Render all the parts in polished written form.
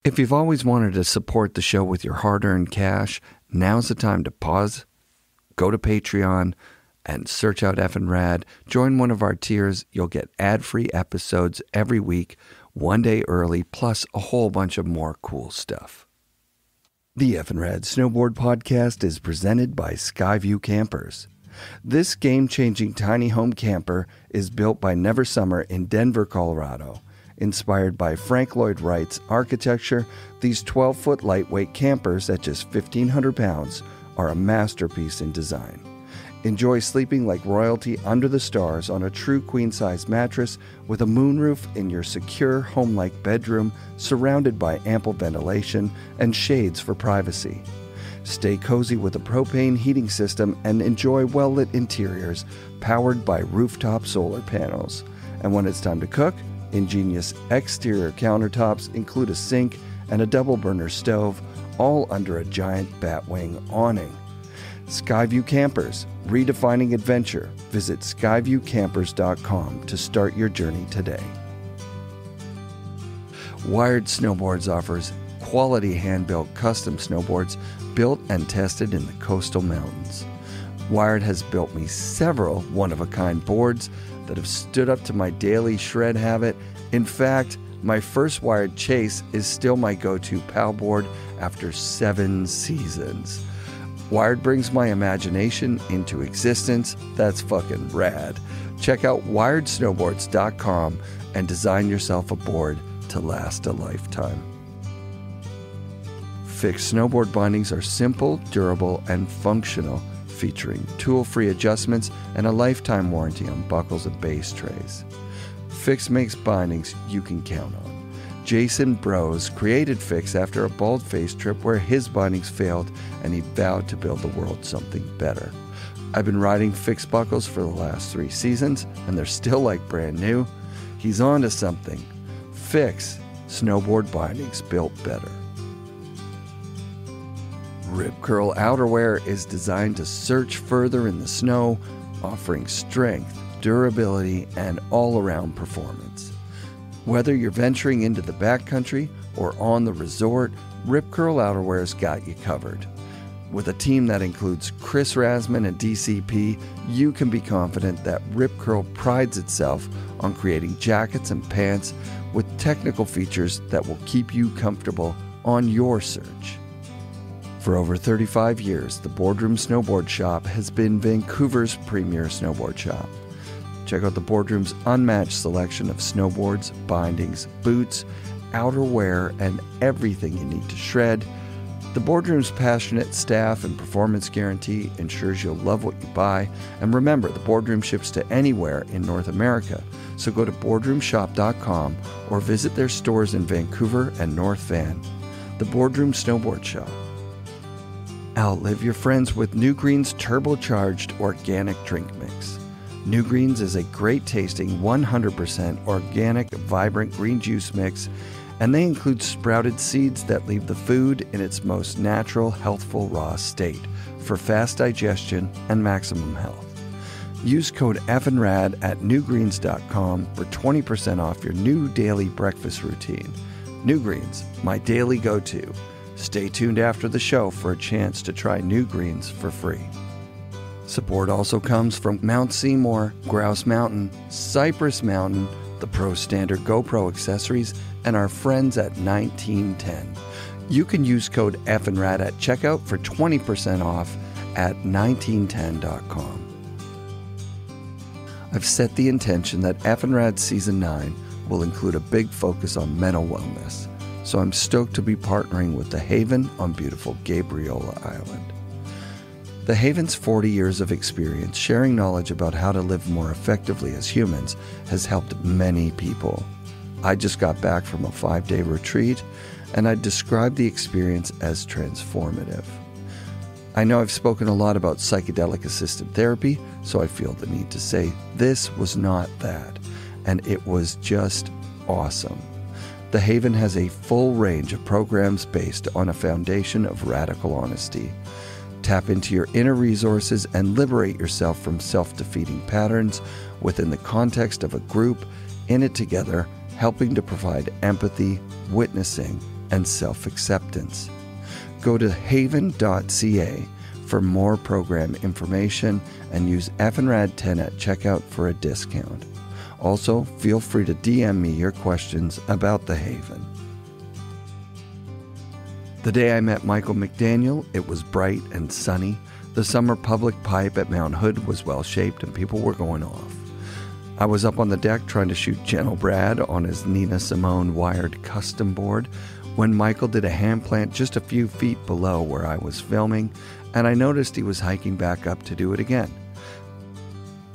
If you've always wanted to support the show with your hard-earned cash, now's the time to pause, go to Patreon, and search out FNRad. Join one of our tiers. You'll get ad-free episodes every week, one day early, plus a whole bunch of more cool stuff. The FNRad Snowboard Podcast is presented by Skyview Campers. This game-changing tiny home camper is built by Never Summer in Denver, Colorado. Inspired by Frank Lloyd Wright's architecture, these 12-foot lightweight campers at just 1,500 pounds are a masterpiece in design. Enjoy sleeping like royalty under the stars on a true queen-size mattress with a moonroof in your secure home-like bedroom surrounded by ample ventilation and shades for privacy. Stay cozy with a propane heating system and enjoy well-lit interiors powered by rooftop solar panels. And when it's time to cook, ingenious exterior countertops include a sink and a double-burner stove, all under a giant batwing awning. Skyview Campers, redefining adventure. Visit skyviewcampers.com to start your journey today. Wired Snowboards offers quality hand-built custom snowboards built and tested in the coastal mountains. Wired has built me several one-of-a-kind boards that have stood up to my daily shred habit. In fact, my first Wired Chase is still my go-to PAL board after 7 seasons. Wired brings my imagination into existence. That's fucking rad. Check out wiredsnowboards.com and design yourself a board to last a lifetime. Fixed snowboard bindings are simple, durable, and functional, featuring tool-free adjustments and a lifetime warranty on buckles and base trays. Fix makes bindings you can count on. Jason Brose created Fix after a bald-face trip where his bindings failed and he vowed to build the world something better. I've been riding Fix buckles for the last 3 seasons and they're still like brand new. He's on to something. Fix, snowboard bindings built better. Ripcurl Outerwear is designed to search further in the snow, offering strength, durability, and all-around performance. Whether you're venturing into the backcountry or on the resort, Ripcurl Outerwear's got you covered. With a team that includes Chris Rasman and DCP, you can be confident that Ripcurl prides itself on creating jackets and pants with technical features that will keep you comfortable on your search. For over 35 years, the Boardroom Snowboard Shop has been Vancouver's premier snowboard shop. Check out the Boardroom's unmatched selection of snowboards, bindings, boots, outerwear, and everything you need to shred. The Boardroom's passionate staff and performance guarantee ensures you'll love what you buy. And remember, the Boardroom ships to anywhere in North America, so go to boardroomshop.com or visit their stores in Vancouver and North Van. The Boardroom Snowboard Shop. Outlive your friends with NewGreens turbocharged organic drink mix. NewGreens is a great tasting 100% organic vibrant green juice mix, and they include sprouted seeds that leave the food in its most natural, healthful raw state for fast digestion and maximum health. Use code FNRAD at newgreens.com for 20% off your new daily breakfast routine. NewGreens, my daily go-to. Stay tuned after the show for a chance to try NewGreens for free. Support also comes from Mount Seymour, Grouse Mountain, Cypress Mountain, the Pro Standard GoPro accessories, and our friends at 1910. You can use code FNRAD at checkout for 20% off at 1910.com. I've set the intention that FNRad Season 9 will include a big focus on mental wellness, so I'm stoked to be partnering with The Haven on beautiful Gabriola Island. The Haven's 40 years of experience sharing knowledge about how to live more effectively as humans has helped many people. I just got back from a 5-day retreat, and I'd describe the experience as transformative. I know I've spoken a lot about psychedelic-assisted therapy, so I feel the need to say this was not that, and it was just awesome. The Haven has a full range of programs based on a foundation of radical honesty. Tap into your inner resources and liberate yourself from self-defeating patterns within the context of a group, in it together, helping to provide empathy, witnessing, and self-acceptance. Go to haven.ca for more program information and use FNRad 10 at checkout for a discount. Also, feel free to DM me your questions about the Haven. The day I met Michael McDaniel, it was bright and sunny. The summer public pipe at Mount Hood was well-shaped and people were going off. I was up on the deck trying to shoot Gentle Brad on his Nina Simone wired custom board when Michael did a hand plant just a few feet below where I was filming, and I noticed he was hiking back up to do it again.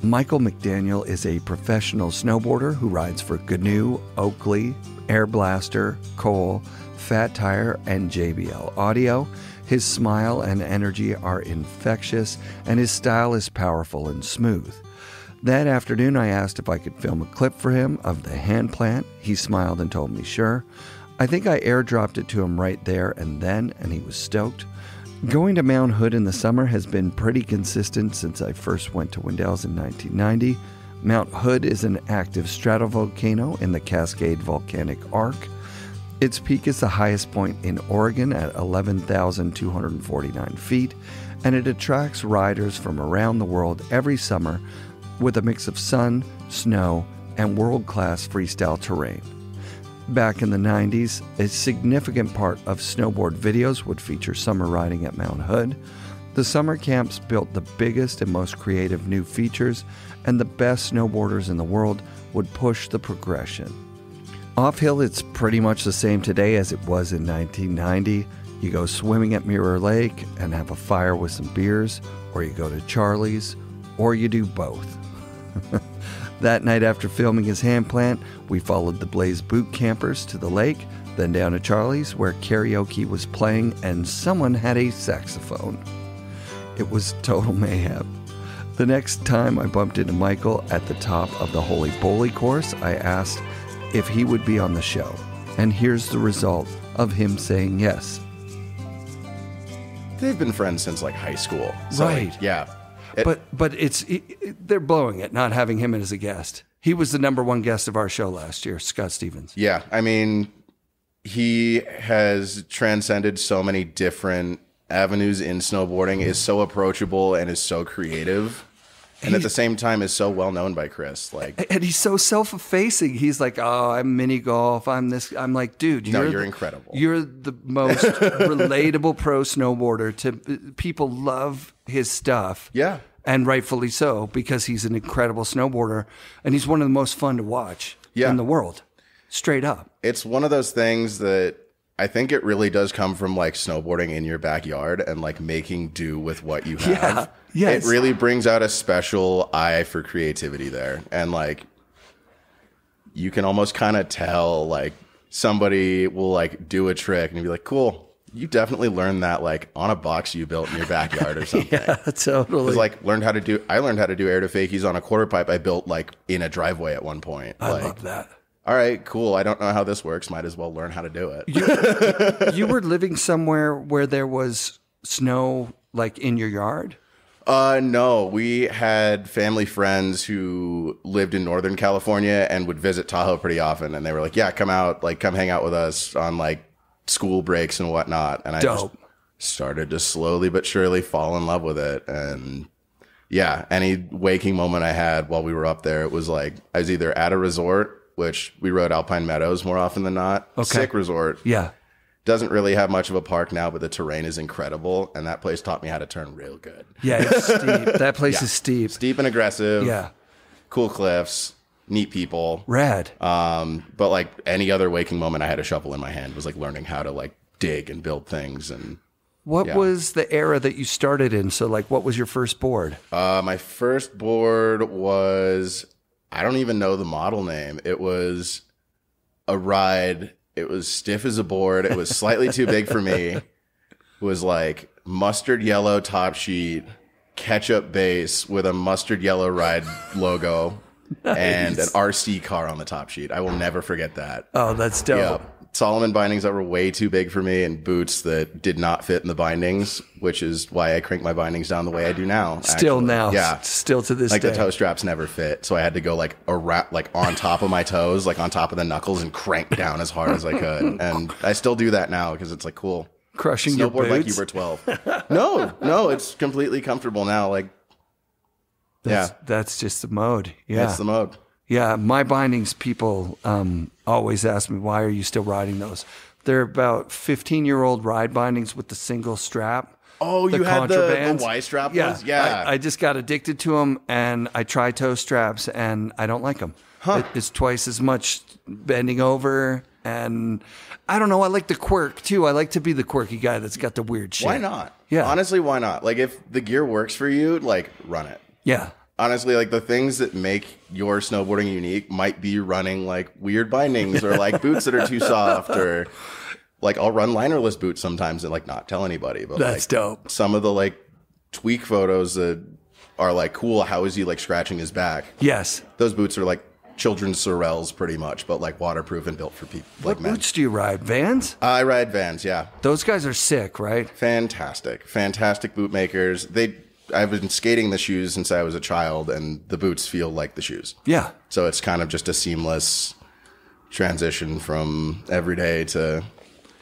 Michael McDaniel is a professional snowboarder who rides for GNU, Oakley, Airblaster, Cole, FatTire, and JBL Audio. His smile and energy are infectious, and his style is powerful and smooth. That afternoon, I asked if I could film a clip for him of the hand plant. He smiled and told me sure. I think I airdropped it to him right there and then, and he was stoked. Going to Mount Hood in the summer has been pretty consistent since I first went to Wendell's in 1990. Mount Hood is an active stratovolcano in the Cascade Volcanic Arc. Its peak is the highest point in Oregon at 11,249 feet, and it attracts riders from around the world every summer with a mix of sun, snow, and world-class freestyle terrain. Back in the 90s, a significant part of snowboard videos would feature summer riding at Mount Hood. The summer camps built the biggest and most creative new features, and the best snowboarders in the world would push the progression. Off-hill, it's pretty much the same today as it was in 1990. You go swimming at Mirror Lake and have a fire with some beers, or you go to Charlie's, or you do both. That night after filming his hand plant, we followed the Blaze boot campers to the lake, then down to Charlie's where karaoke was playing and someone had a saxophone. It was total mayhem. The next time I bumped into Michael at the top of the Holy Bowly course, I asked if he would be on the show. And here's the result of him saying yes. They've been friends since like high school. So, right. Yeah. But they're blowing it, not having him as a guest. He was the number one guest of our show last year, Scott Stevens. Yeah, I mean, he has transcended so many different avenues in snowboarding, is so approachable and is so creative. And at the same time is so well known by Chris. And he's so self-effacing. He's like, oh, I'm mini golf. I'm this. I'm like, dude, you're incredible. You're the most relatable pro snowboarder. People love his stuff. Yeah. And rightfully so, because he's an incredible snowboarder. And he's one of the most fun to watch in the world. Straight up. It's one of those things that I think it really does come from like snowboarding in your backyard and like making do with what you have. Yeah. Yes. It really brings out a special eye for creativity there. And like, you can almost kind of tell like somebody will like do a trick and you'll be like, cool, you definitely learned that like on a box you built in your backyard or something. Yeah, totally. It's like I learned how to do air to fakies on a quarter pipe I built like in a driveway at one point. I love that. All right, cool. I don't know how this works. Might as well learn how to do it. You were living somewhere where there was snow, like in your yard? No, we had family friends who lived in Northern California and would visit Tahoe pretty often. And they were like, yeah, come hang out with us on like school breaks and whatnot. And I just started to slowly but surely fall in love with it. And yeah, any waking moment I had while we were up there, it was like I was either at a resort, which we rode Alpine Meadows more often than not. Okay. Sick resort. Yeah. Doesn't really have much of a park now, but the terrain is incredible. And that place taught me how to turn real good. Yeah, it's steep. That place is steep. Steep and aggressive. Yeah. Cool cliffs. Neat people. Rad. But like any other waking moment I had a shovel in my hand was like learning how to like dig and build things. And what was the era that you started in? So like what was your first board? My first board was... I don't even know the model name. It was a ride. It was stiff as a board. It was slightly too big for me. It was like mustard yellow top sheet, ketchup base with a mustard yellow ride logo and an RC car on the top sheet. I will never forget that. Oh, that's dope. Yep. Salomon bindings that were way too big for me and boots that did not fit in the bindings, which is why I crank my bindings down the way I do now. Still actually. now. Yeah. Still to this like day. The toe straps never fit. So I had to go like on top of my toes, like on top of the knuckles and crank down as hard as I could. And I still do that now because it's like cool. Crushing your boots? Snowboard like you were 12. No, it's completely comfortable now. Like, That's just the mode. Yeah. That's the mode. Yeah, my bindings, people always ask me, why are you still riding those? They're about 15-year-old ride bindings with the single strap. Oh, you had the Y-strap Yeah, ones? Yeah. I just got addicted to them, and I try toe straps, and I don't like them. Huh. It's twice as much bending over, and I don't know, I like the quirk, too. I like to be the quirky guy that's got the weird shit. Why not? Yeah. Honestly, why not? Like, if the gear works for you, like, run it. Yeah. Honestly, like the things that make your snowboarding unique might be running like weird bindings or like boots that are too soft, or like I'll run linerless boots sometimes and like not tell anybody. But that's like, dope. Some of the like tweak photos that are like, cool, how is he like scratching his back? Yes. Those boots are like children's Sorels pretty much, but like waterproof and built for people like men. What boots do you ride? Vans? I ride Vans, yeah. Those guys are sick, right? Fantastic boot makers. I've been skating the shoes since I was a child, and the boots feel like the shoes. Yeah. So it's kind of just a seamless transition from everyday to...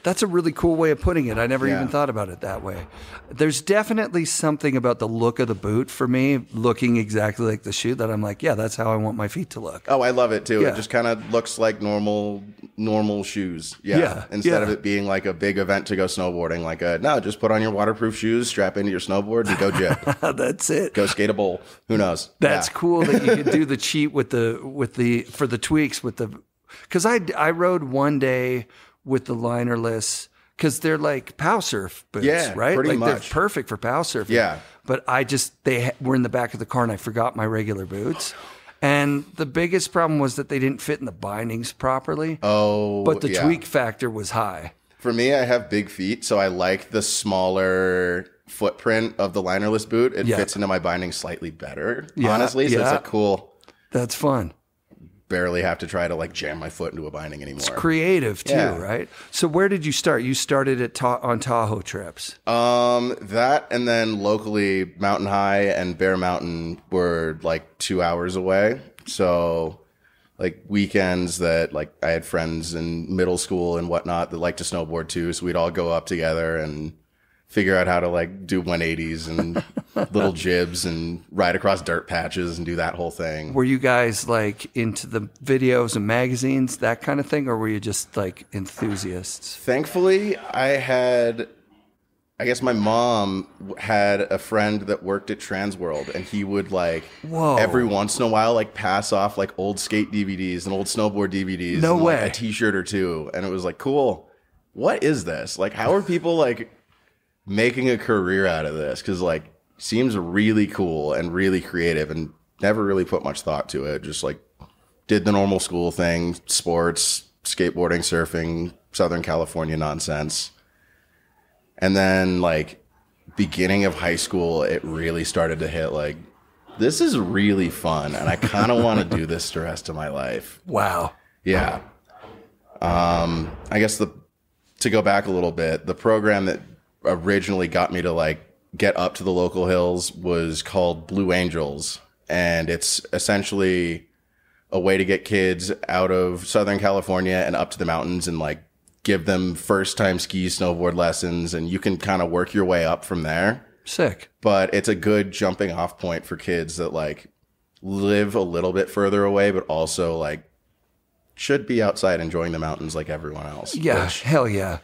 That's a really cool way of putting it. I never even thought about it that way. There's definitely something about the look of the boot for me, looking exactly like the shoe, that I'm like, yeah, that's how I want my feet to look. Oh, I love it too. Yeah. It just kind of looks like normal shoes. Yeah. Instead of it being like a big event to go snowboarding, like no, just put on your waterproof shoes, strap into your snowboard, and go jip. That's it. Go skate a bowl. Who knows? That's cool that you can do the cheat for the tweaks because I rode one day with the linerless, because they're like pow surf boots, right? Pretty much. They're perfect for pow surfing. Yeah. But they were in the back of the car, and I forgot my regular boots. And the biggest problem was that they didn't fit in the bindings properly. Oh, but the tweak factor was high. For me, I have big feet, so I like the smaller footprint of the linerless boot. It fits into my binding slightly better, honestly. So it's like cool. That's fun. Barely have to try to like jam my foot into a binding anymore. It's creative too, right? So where did you start? You started on Tahoe trips. That, and then locally, Mountain High and Bear Mountain were like 2 hours away. So like weekends that like I had friends in middle school and whatnot that liked to snowboard too. So we'd all go up together and figure out how to like do 180s and little jibs and ride across dirt patches and do that whole thing. Were you guys like into the videos and magazines, that kind of thing? Or were you just like enthusiasts? Thankfully, I guess my mom had a friend that worked at Transworld, and he would like every once in a while like pass off like old skate DVDs and old snowboard DVDs. No and, way. Like, a t-shirt or two. And it was like, cool. What is this? Like, how are people like making a career out of this? Because like seems really cool and really creative, and never really put much thought to it. Just like did the normal school thing, sports, skateboarding, surfing, Southern California nonsense. And then like beginning of high school, it really started to hit like, this is really fun, and I kind of want to do this the rest of my life. Wow. Yeah. I guess to go back a little bit, the program that originally got me to like get up to the local hills was called Blue Angels, and it's essentially a way to get kids out of Southern California and up to the mountains and like give them first time ski snowboard lessons, and you can kind of work your way up from there. Sick. But it's a good jumping off point for kids that like live a little bit further away, but also like should be outside enjoying the mountains like everyone else. Yeah. Hell yeah.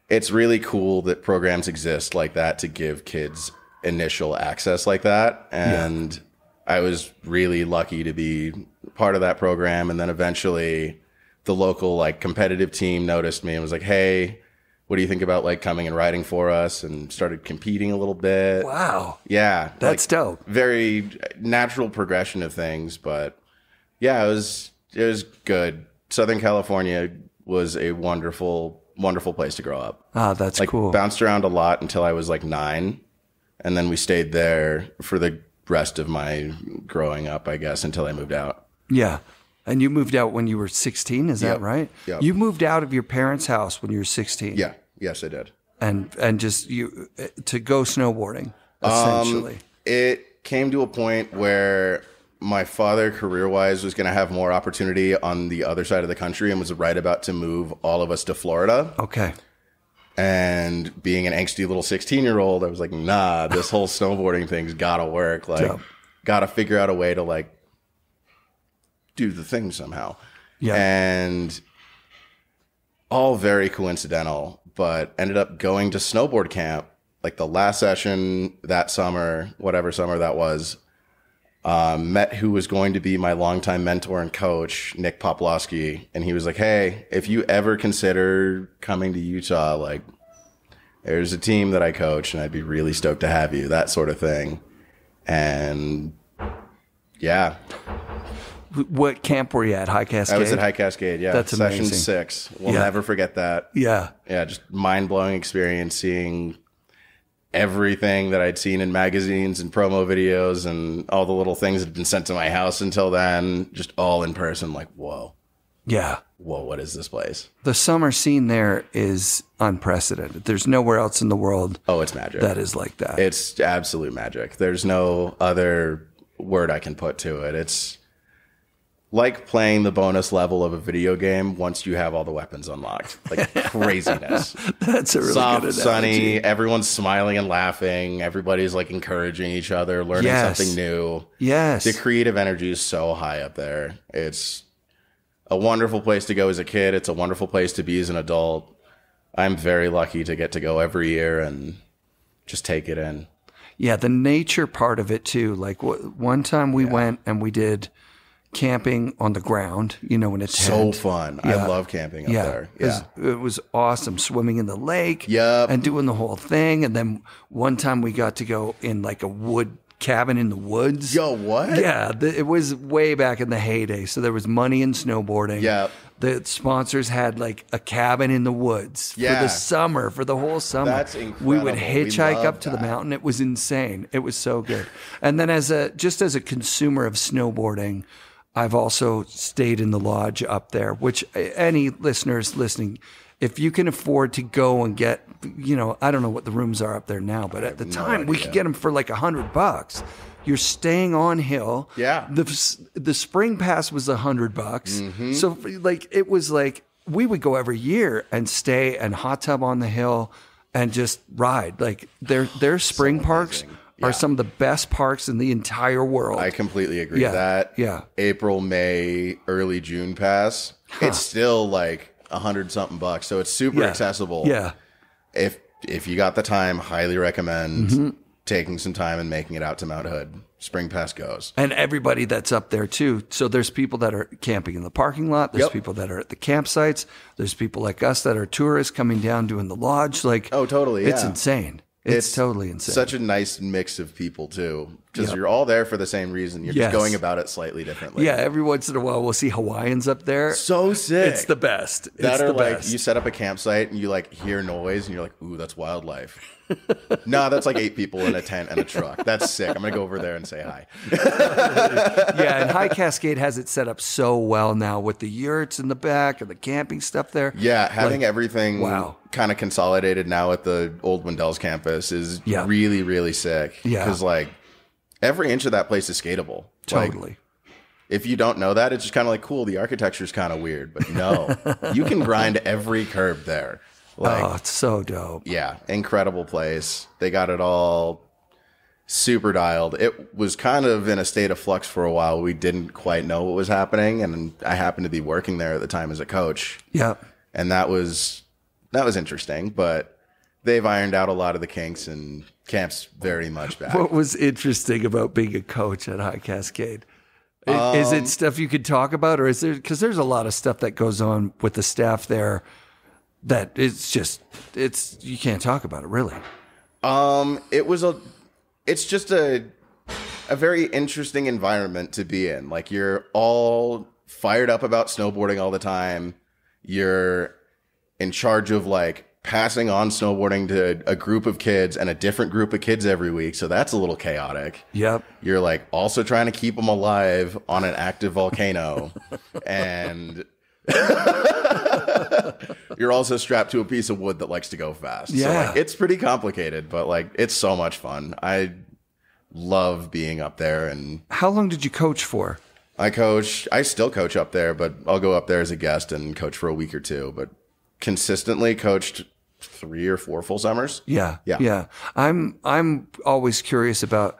It's really cool that programs exist like that to give kids initial access like that. And I was really lucky to be part of that program. And then eventually the local like competitive team noticed me and was like, hey, what do you think about like coming and riding for us? And started competing a little bit. Wow. Yeah. That's like, dope. Very natural progression of things. But yeah, it was good. Southern California was a wonderful place to grow up. Ah, that's like, cool. Bounced around a lot until I was like 9. And then we stayed there for the rest of my growing up, I guess, until I moved out. Yeah. And you moved out when you were 16, is that right? Yep. You moved out of your parents' house when you were 16. Yeah. Yes, I did. And just to go snowboarding, essentially. It came to a point where my father, career-wise, was going to have more opportunity on the other side of the country and was right about to move all of us to Florida. Okay. And being an angsty little 16-year-old, I was like, nah, this whole snowboarding thing's got to work. Like, got to figure out a way to, like, do the thing somehow. Yeah. And all very coincidental, but ended up going to snowboard camp, like the last session that summer, whatever summer that was. Met who was going to be my longtime mentor and coach, Nick Poplowski. And he was like, hey, if you ever consider coming to Utah, like, there's a team that I coach and I'd be really stoked to have you, that sort of thing. And yeah. What camp were you at? High Cascade? I was at High Cascade, yeah. That's amazing. Session 6. We'll never forget that. Yeah. Yeah, just mind-blowing experience seeing everything that I'd seen in magazines and promo videos and all the little things that had been sent to my house until then, just all in person, like, whoa. Yeah. Whoa, what is this place? The summer scene there is unprecedented. There's nowhere else in the world it's magic. That is like that. It's absolute magic. There's no other word I can put to it. It's like playing the bonus level of a video game once you have all the weapons unlocked. Like craziness. That's a really soft, good analogy. sunny, everyone's smiling and laughing. Everybody's like encouraging each other, learning something new. Yes. The creative energy is so high up there. It's a wonderful place to go as a kid. It's a wonderful place to be as an adult. I'm very lucky to get to go every year and just take it in. Yeah, the nature part of it too. Like one time we went and we did camping on the ground, in a tent. So fun. Yeah. I love camping up there. Yeah. It was awesome. Swimming in the lake and doing the whole thing. And then one time we got to go in like a wood cabin in the woods. Yo, what? Yeah, it was way back in the heyday. So there was money in snowboarding. Yeah. The sponsors had like a cabin in the woods for the summer, for the whole summer. That's incredible. We would hitchhike up to the mountain. It was insane. It was so good. And then as a consumer of snowboarding, I've also stayed in the lodge up there, which any listeners listening, if you can afford to go and get, I don't know what the rooms are up there now, but at the time we could get them for like $100. You're staying on hill. Yeah. The spring pass was $100. Mm-hmm. So like, it was like, we would go every year and stay and hot tub on the hill and just ride. Like their spring parks are some of the best parks in the entire world. I completely agree. That April, May, early June pass, it's still like $100-something. So it's super accessible. Yeah. If you got the time, highly recommend taking some time and making it out to Mount Hood. Spring pass goes. And everybody that's up there too. So there's people that are camping in the parking lot. There's people that are at the campsites. There's people like us that are tourists coming down doing the lodge. Like, oh, totally. It's insane. It's totally insane. Such a nice mix of people too, because you're all there for the same reason. You're just going about it slightly differently. Yeah, every once in a while we'll see Hawaiians up there. So sick. It's the best. That are like you set up a campsite and you like hear noise and you're like, ooh, that's wildlife. No, that's like 8 people in a tent and a truck. That's sick. I'm gonna go over there and say hi. Yeah, and High Cascade has it set up so well now with the yurts in the back and the camping stuff there. Yeah, having everything kind of consolidated now at the old Wendell's campus is really, really sick. Yeah, because like every inch of that place is skatable. Totally. Like, if you don't know that, it's just kind of like, cool, the architecture's kind of weird, but no, you can grind every curb there. Like, it's so dope. Yeah, incredible place. They got it all super dialed. It was kind of in a state of flux for a while. We didn't quite know what was happening, and I happened to be working there at the time as a coach. Yeah. And that was interesting, but they've ironed out a lot of the kinks, and camp's very much back. What was interesting about being a coach at High Cascade? Is it stuff you could talk about, or is there, because there's a lot of stuff that goes on with the staff there that it's you can't talk about it really. It's just a very interesting environment to be in. Like, you're all fired up about snowboarding all the time. You're in charge of like passing on snowboarding to a group of kids and a different group of kids every week. So that's a little chaotic. Yep. You're like also trying to keep them alive on an active volcano. And you're also strapped to a piece of wood that likes to go fast. Yeah. So like, it's pretty complicated, but like it's so much fun. I love being up there. And how long did you coach for? I still coach up there, but I'll go up there as a guest and coach for a week or two, but consistently coached 3 or 4 full summers. Yeah. I'm always curious about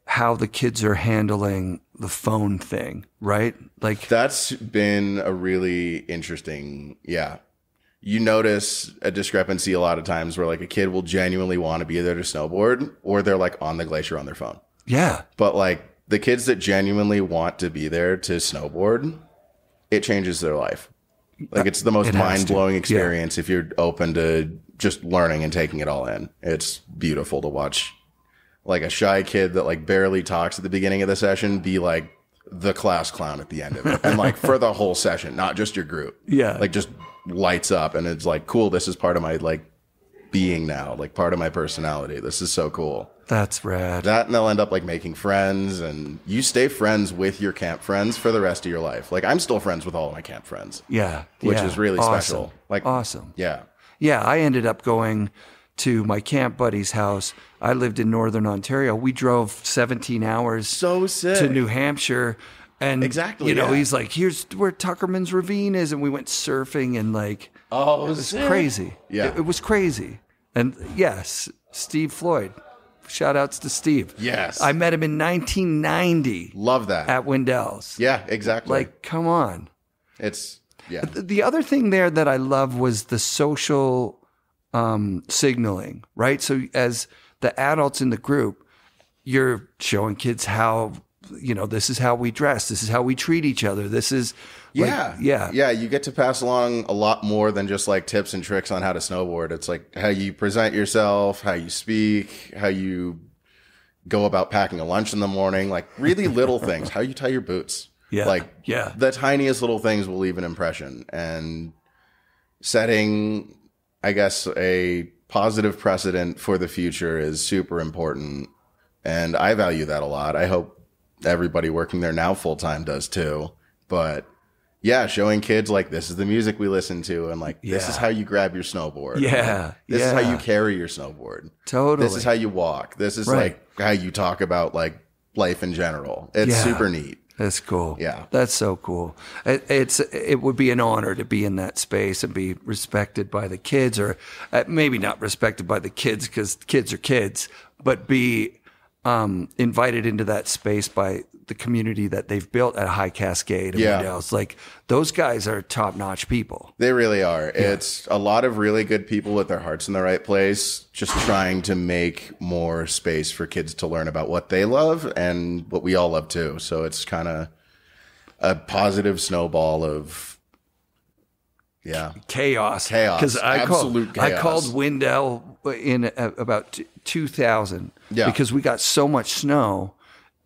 how the kids are handling the phone thing, right? Like that's been a really interesting, you notice a discrepancy a lot of times where like a kid will genuinely want to be there to snowboard, or they're like on the glacier on their phone. Yeah. But like the kids that genuinely want to be there to snowboard, it changes their life. Like it's the most mind-blowing experience if you're open to just learning and taking it all in. It's beautiful to watch like a shy kid that like barely talks at the beginning of the session be like the class clown at the end of it. And like for the whole session, not just your group. Yeah. Like just lights up and it's like, cool, this is part of my like being now, like part of my personality. This is so cool. That's rad. That, and they'll end up like making friends, and you stay friends with your camp friends for the rest of your life. Like I'm still friends with all of my camp friends. Yeah. Which is really awesome. special. Like awesome. Yeah. Yeah. I ended up going to my camp buddy's house. I lived in Northern Ontario. We drove 17 hours so sick to New Hampshire. And exactly, you know, he's like, here's where Tuckerman's Ravine is. And we went surfing and like, it was crazy. Yeah. It was crazy. And yes, Steve Floyd. Shout outs to Steve. Yes. I met him in 1990. Love that. At Wendell's. Yeah, exactly. Like, come on. It's, The other thing there that I love was the social signaling, right? So as the adults in the group, you're showing kids how, you know, this is how we dress. This is how we treat each other. This is like, yeah. You get to pass along a lot more than just like tips and tricks on how to snowboard. It's like how you present yourself, how you speak, how you go about packing a lunch in the morning, like really little things, how you tie your boots. The tiniest little things will leave an impression, and setting, I guess, a positive precedent for the future is super important. And I value that a lot. I hope everybody working there now full-time does too. But yeah, showing kids like this is the music we listen to, and like this is how you grab your snowboard. This is how you carry your snowboard. Totally. This is how you walk. This is like how you talk about like life in general. It's super neat. That's cool. Yeah. That's so cool. It would be an honor to be in that space and be respected by the kids, or maybe not respected by the kids because kids are kids, but be invited into that space by the community that they've built at High Cascade and Wendell's. Like those guys are top-notch people. They really are. Yeah. It's a lot of really good people with their hearts in the right place, just trying to make more space for kids to learn about what they love and what we all love too. So it's kind of a positive snowball of chaos. Because absolute chaos. I called Wendell in about 2000 because we got so much snow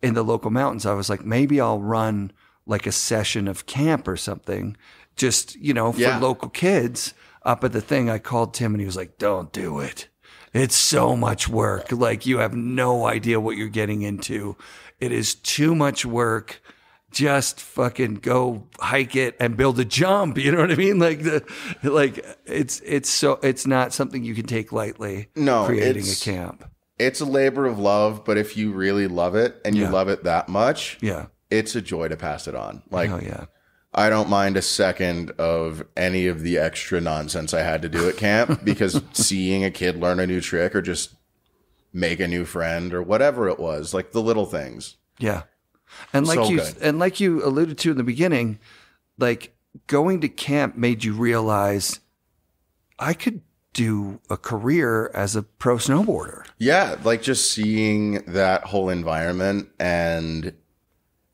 in the local mountains. I was like, maybe I'll run like a session of camp or something, just, you know, for local kids up at the thing. I called Tim and he was like, don't do it. It's so much work. Like you have no idea what you're getting into. It is too much work. Just fucking go hike it and build a jump. You know what I mean? It's not something you can take lightly. No, creating a camp. It's a labor of love, but if you really love it and you love it that much, it's a joy to pass it on. Like, I don't mind a second of any of the extra nonsense I had to do at camp because seeing a kid learn a new trick or just make a new friend or whatever it was, like the little things. Yeah. And like you alluded to in the beginning, like going to camp made you realize I could do a career as a pro snowboarder. Yeah, like just seeing that whole environment and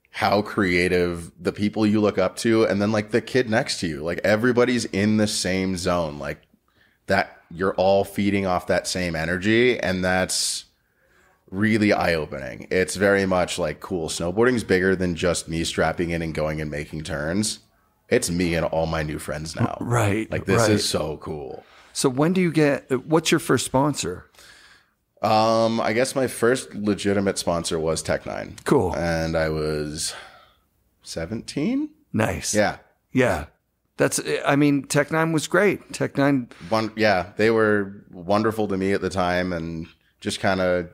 how creative the people you look up to, and then like the kid next to you, like everybody's in the same zone, like that you're all feeding off that same energy, and that's really eye-opening. It's very much like, cool, snowboarding's bigger than just me strapping in and going and making turns. It's me and all my new friends now. Right. Like this is so cool. So when do you what's your first sponsor? I guess my first legitimate sponsor was Tech9. Cool. And I was 17. Nice. Yeah. Yeah. Tech9 was great. Tech9. They were wonderful to me at the time, and just kind of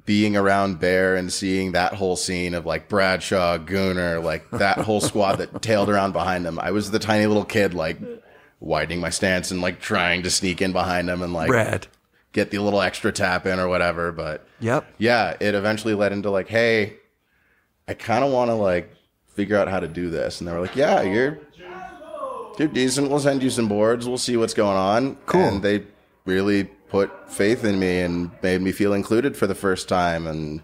being around Bear and seeing that whole scene of like Bradshaw, Gooner, like that whole squad that tailed around behind them. I was the tiny little kid, like widening my stance and like trying to sneak in behind them and like get the little extra tap in or whatever. But yeah, it eventually led into like, hey, I kind of want to like figure out how to do this. And they were like, yeah, you're decent. We'll send you some boards. We'll see what's going on. Cool. And they really put faith in me and made me feel included for the first time and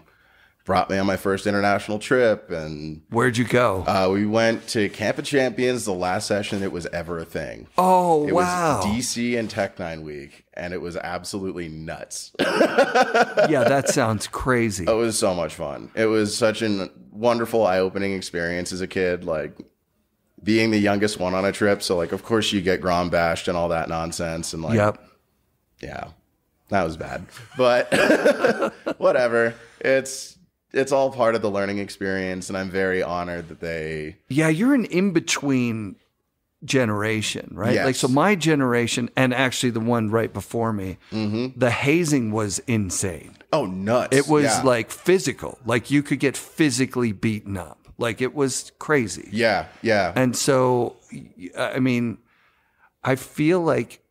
brought me on my first international trip. And where'd you go? We went to Camp of Champions, the last session it was ever a thing. Oh, it wow. was DC and Tech9 week, and it was absolutely nuts. Yeah, that sounds crazy. It was so much fun. It was such a wonderful, eye-opening experience as a kid, like being the youngest one on a trip. So, like, of course you get Grom bashed and all that nonsense. And, like, yeah, that was bad. But whatever. It's all part of the learning experience, and I'm very honored that they... Yeah, you're an in-between generation, right? Yes. Like, so my generation, and actually the one right before me, the hazing was insane. Oh, nuts. It was like physical. Like you could get physically beaten up. Like it was crazy. Yeah, yeah. And so, I mean, I feel like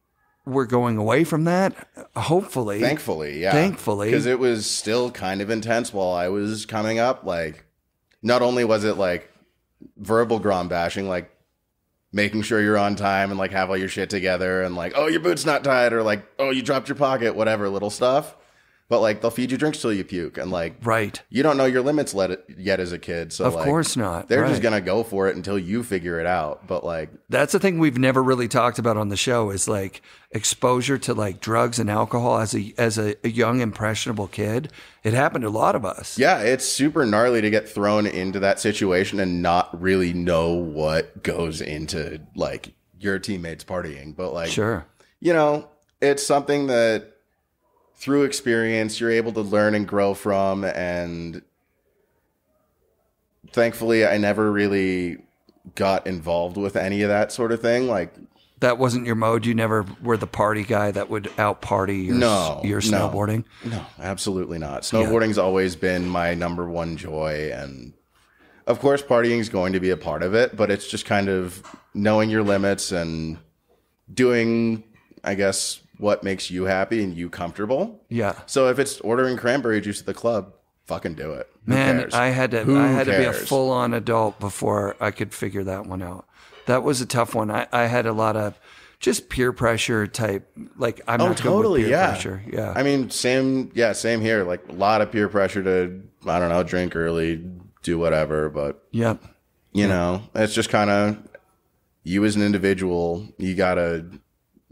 we're going away from that, hopefully. Thankfully, yeah. Thankfully. Because it was still kind of intense while I was coming up. Like, not only was it like verbal Grom bashing, like making sure you're on time and like have all your shit together and like, oh, your boot's not tied, or like, oh, you dropped your pocket, whatever little stuff. But like they'll feed you drinks till you puke, and like you don't know your limits yet as a kid. So of course not. They're just gonna go for it until you figure it out. But like that's the thing we've never really talked about on the show is like exposure to like drugs and alcohol as a young impressionable kid. It happened to a lot of us. Yeah, it's super gnarly to get thrown into that situation and not really know what goes into like your teammates partying. But like you know, it's something that through experience, you're able to learn and grow from. And thankfully, I never really got involved with any of that sort of thing. Like that wasn't your mode. You never were the party guy that would out party your snowboarding. No, absolutely not. Snowboarding's always been my number one joy. And of course, partying is going to be a part of it, but it's just kind of knowing your limits and doing, I guess, what makes you happy and you comfortable. Yeah. So if it's ordering cranberry juice at the club, fucking do it. Man, I had to be a full-on adult before I could figure that one out. That was a tough one. I had a lot of just peer pressure type. Like I'm not totally good with peer pressure. Yeah. I mean, same here. Like a lot of peer pressure to, I don't know, drink early, do whatever. But you know, it's just kind of you as an individual. You gotta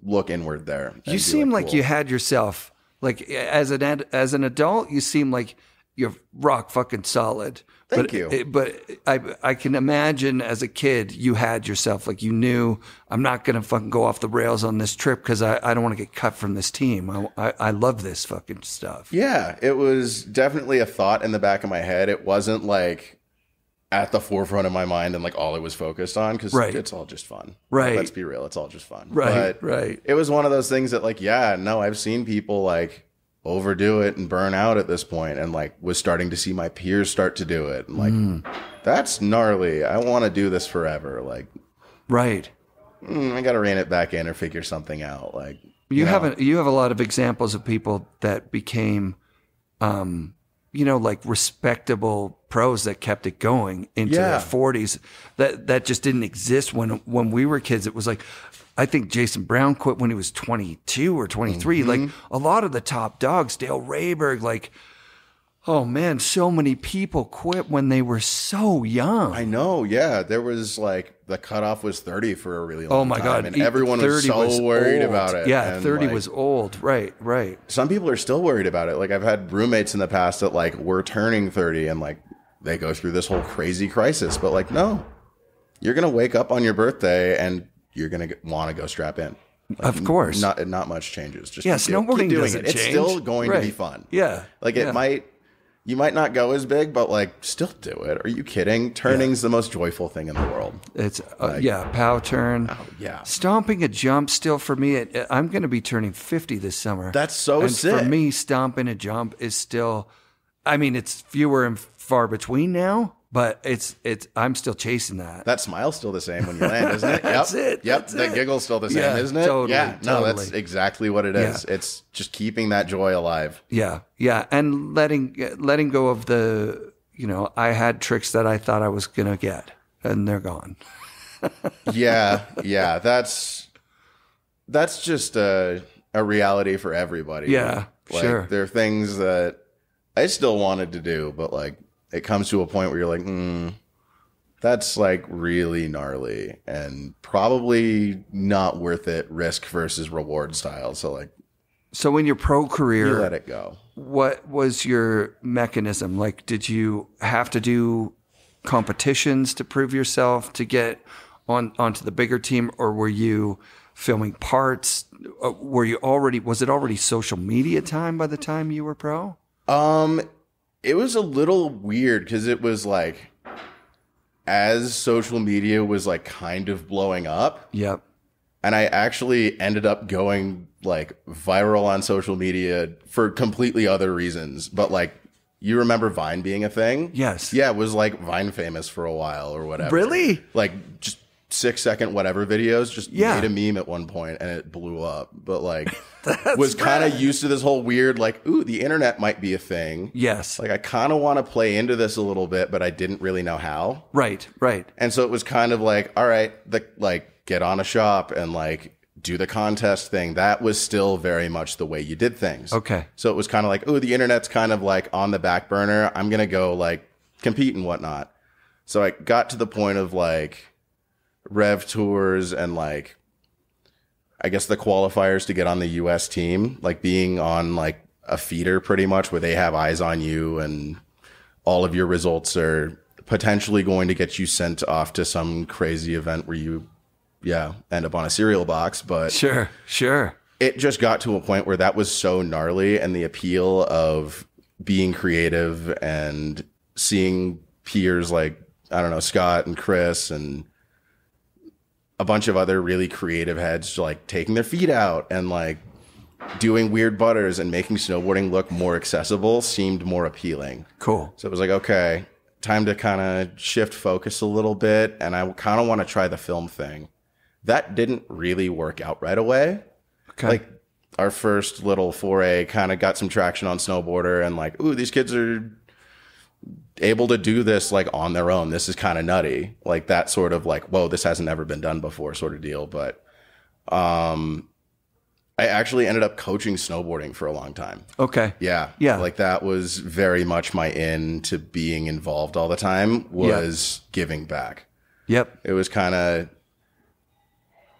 look inward there. You seem like you had yourself, like as an adult, you seem like you're rock fucking solid. Thank you. But I can imagine as a kid, you had yourself, like you knew I'm not going to fucking go off the rails on this trip because I don't want to get cut from this team. I love this fucking stuff. Yeah, it was definitely a thought in the back of my head. It wasn't like at the forefront of my mind and like all I was focused on because it's all just fun. Right. Let's be real. It's all just fun. Right. But it was one of those things that like, I've seen people like overdo it and burn out at this point and like was starting to see my peers start to do it. And like, that's gnarly. I want to do this forever. Like, I got to rein it back in or figure something out. Like you have a lot of examples of people that became, like respectable pros that kept it going into their 40s. That just didn't exist when we were kids. It was like, I think Jason Brown quit when he was 22 or 23. Like a lot of the top dogs, Dale Rayberg, like, oh man, so many people quit when they were so young. I know. Yeah. There was like the cutoff was 30 for a really long time. Oh my God. And everyone was so worried about it. Yeah. And 30 like, was old. Right. Some people are still worried about it. Like I've had roommates in the past that like were turning 30 and like they go through this whole crazy crisis, but like, no, you're going to wake up on your birthday and you're going to want to go strap in. Of course. Not much changes. Just snowboarding keep doing doesn't it. It's change. still going to be fun. Yeah. Like you might not go as big, but like still do it. Are you kidding? Turning's the most joyful thing in the world. It's pow turn. Oh, yeah. Stomping a jump still for me. I'm going to be turning 50 this summer. That's so sick. For me, stomping a jump is still, I mean, it's fewer and far between now, but I'm still chasing that. That smile's still the same when you land, isn't it? That's it. Yep. That giggle's still the same, isn't it? Totally, yeah. No, that's exactly what it is. Yeah. It's just keeping that joy alive. Yeah. Yeah. And letting go of the, I had tricks that I thought I was going to get and they're gone. Yeah. That's just a reality for everybody. Yeah. Sure. There are things that I still wanted to do, but like, it comes to a point where you're like, that's like really gnarly and probably not worth it, risk versus reward style. So in your pro career, you let it go. What was your mechanism? Like, did you have to do competitions to prove yourself to get onto the bigger team, or were you filming parts? Was it already social media time by the time you were pro? It was a little weird because it was like, as social media was like kind of blowing up. Yep. And I actually ended up going like viral on social media for completely other reasons. But like, you remember Vine being a thing? Yes. Yeah, it was like Vine famous for a while or whatever. Really? Like just 6-second whatever videos just made a meme at one point and it blew up. But like was kind of used to this whole weird like, ooh, the internet might be a thing. Yes. Like I kind of want to play into this a little bit, but I didn't really know how. Right. And so it was kind of like, all right, get on a shop and like do the contest thing. That was still very much the way you did things. Okay. So it was kind of like, ooh, the internet's kind of like on the back burner. I'm going to go like compete and whatnot. So I got to the point of like Rev Tours and like, I guess the qualifiers to get on the US team, like being on like a feeder pretty much where they have eyes on you and all of your results are potentially going to get you sent off to some crazy event where you, end up on a cereal box. But sure. It just got to a point where that was so gnarly and the appeal of being creative and seeing peers like, I don't know, Scott and Chris and a bunch of other really creative heads like taking their feet out and like doing weird butters and making snowboarding look more accessible seemed more appealing. Cool. So it was like, okay, time to kind of shift focus a little bit. And I kind of want to try the film thing. That didn't really work out right away. Okay. Like our first little foray kind of got some traction on Snowboarder and like, ooh, these kids are able to do this like on their own. This is kind of nutty. Like that sort of like, whoa, this hasn't ever been done before sort of deal. But I actually ended up coaching snowboarding for a long time. Okay. Yeah. Like that was very much my in to being involved all the time was giving back. Yep. It was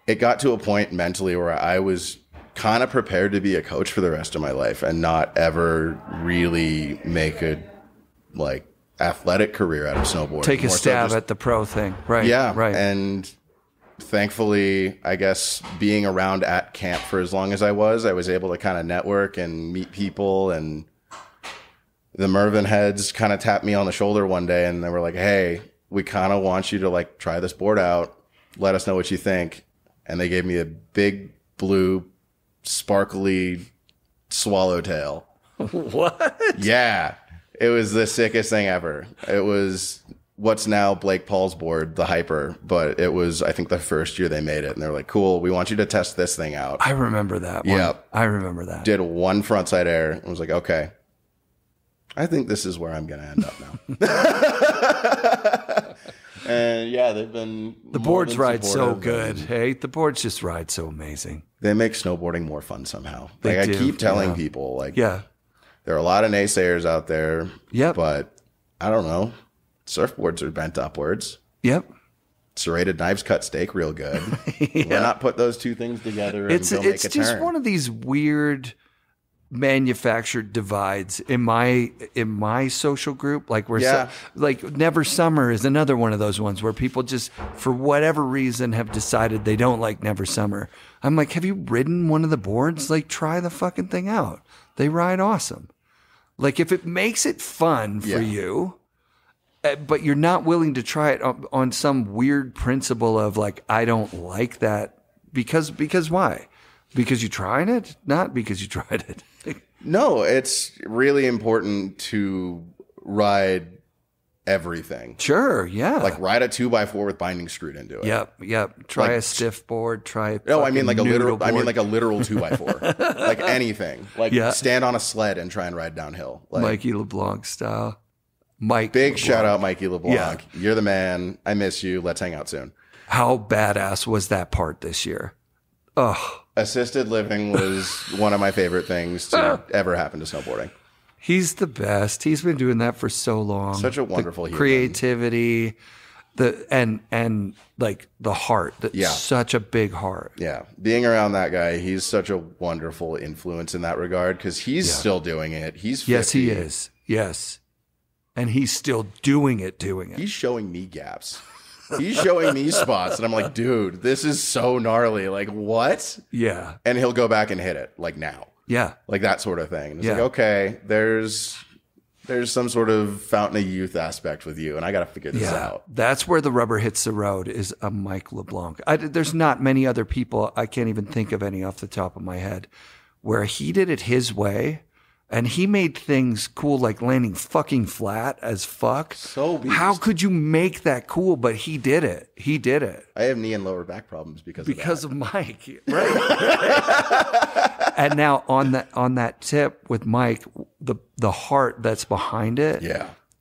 it got to a point mentally where I was kind of prepared to be a coach for the rest of my life and not ever really make a like athletic career out of snowboarding. Take a stab at the pro thing. Right. Yeah. Right. And thankfully, I guess being around at camp for as long as I was able to kind of network and meet people. And the Mervyn heads kind of tapped me on the shoulder one day and they were like, hey, we kind of want you to like try this board out. Let us know what you think. And they gave me a big blue sparkly swallowtail. What? Yeah. It was the sickest thing ever. It was what's now Blake Paul's board, the Hyper, but it was, I think, the first year they made it. And they're like, cool, we want you to test this thing out. I remember that one. Yep. I remember that. Did one frontside air and was like, okay, I think this is where I'm going to end up now. And yeah, they've been... The boards ride so good. Hey, the boards just ride so amazing. They make snowboarding more fun somehow. They like do, I keep telling people, like, yeah, there are a lot of naysayers out there. Yep. But I don't know. Surfboards are bent upwards. Yep. Serrated knives cut steak real good. Yeah. Why not put those two things together and go make a turn? It's just one of these weird manufactured divides in my social group. Like like Never Summer is another one of those ones where people just for whatever reason have decided they don't like Never Summer. I'm like, have you ridden one of the boards? Like, try the fucking thing out. They ride awesome. Like, if it makes it fun for you, but you're not willing to try it on some weird principle of like, I don't like that because why? Because you tried it? Not because you tried it. No, it's really important to ride everything. Sure, yeah. Like ride a 2x4 with binding screwed into it. Yep. Try a stiff board. Try. No, I mean like a literal. board. I mean like a literal 2x4. Like anything. Like stand on a sled and try and ride downhill. Like, Mikey LeBlanc style. Big shout out, Mikey LeBlanc. Yeah. You're the man. I miss you. Let's hang out soon. How badass was that part this year? Oh, assisted living was one of my favorite things to ever happen to snowboarding. He's the best. He's been doing that for so long. Such a wonderful human. Creativity, and like the heart. Such a big heart. Yeah. Being around that guy, he's such a wonderful influence in that regard because he's still doing it. He's 50. Yes, he is. Yes. And he's still doing it. He's showing me gaps. He's showing me spots. And I'm like, dude, this is so gnarly. Like, what? Yeah. And he'll go back and hit it like now. Yeah. Like that sort of thing. And it's like, okay, there's some sort of fountain of youth aspect with you, and I got to figure this out. That's where the rubber hits the road is a Mike LeBlanc. There's not many other people, I can't even think of any off the top of my head, where he did it his way, and he made things cool like landing fucking flat as fuck. So beast. How could you make that cool? But he did it. He did it. I have knee and lower back problems because of Mike. Right. And now on that tip with Mike, the heart that's behind it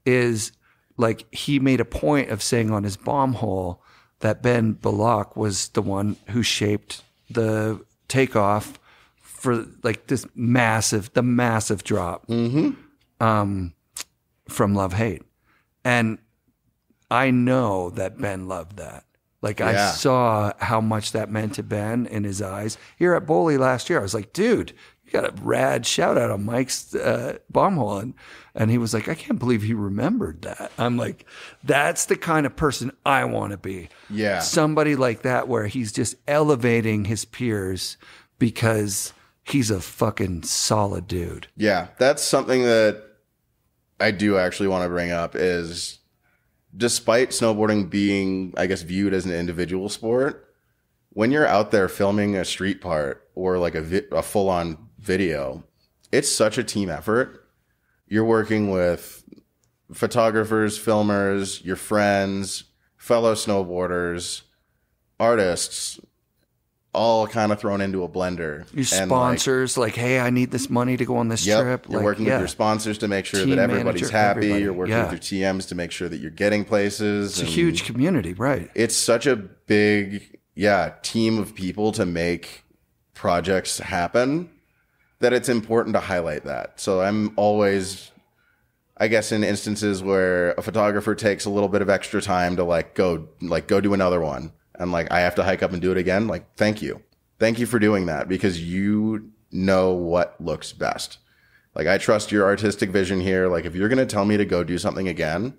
is like he made a point of saying on his bomb hole that Ben Bullock was the one who shaped the takeoff for like this massive drop from Love Hate. And I know that Ben loved that. Like I saw how much that meant to Ben in his eyes. Here at Bowley last year, I was like, dude, you got a rad shout out on Mike's bomb hole. And he was like, I can't believe he remembered that. I'm like, that's the kind of person I want to be. Yeah. Somebody like that where he's just elevating his peers because he's a fucking solid dude. Yeah, that's something that I do actually want to bring up is despite snowboarding being, I guess, viewed as an individual sport, when you're out there filming a street part or like a full-on video, it's such a team effort. You're working with photographers, filmers, your friends, fellow snowboarders, artists, all kind of thrown into a blender. Your sponsors, like, hey, I need this money to go on this trip. You're working with your sponsors to make sure that everybody's happy. You're working with your TMs to make sure that you're getting places. It's a huge community, right? It's such a big, team of people to make projects happen that it's important to highlight that. So I'm always, I guess, in instances where a photographer takes a little bit of extra time to go do another one. And I have to hike up and do it again. Thank you. Thank you for doing that because you know what looks best. I trust your artistic vision here. If you're going to tell me to go do something again,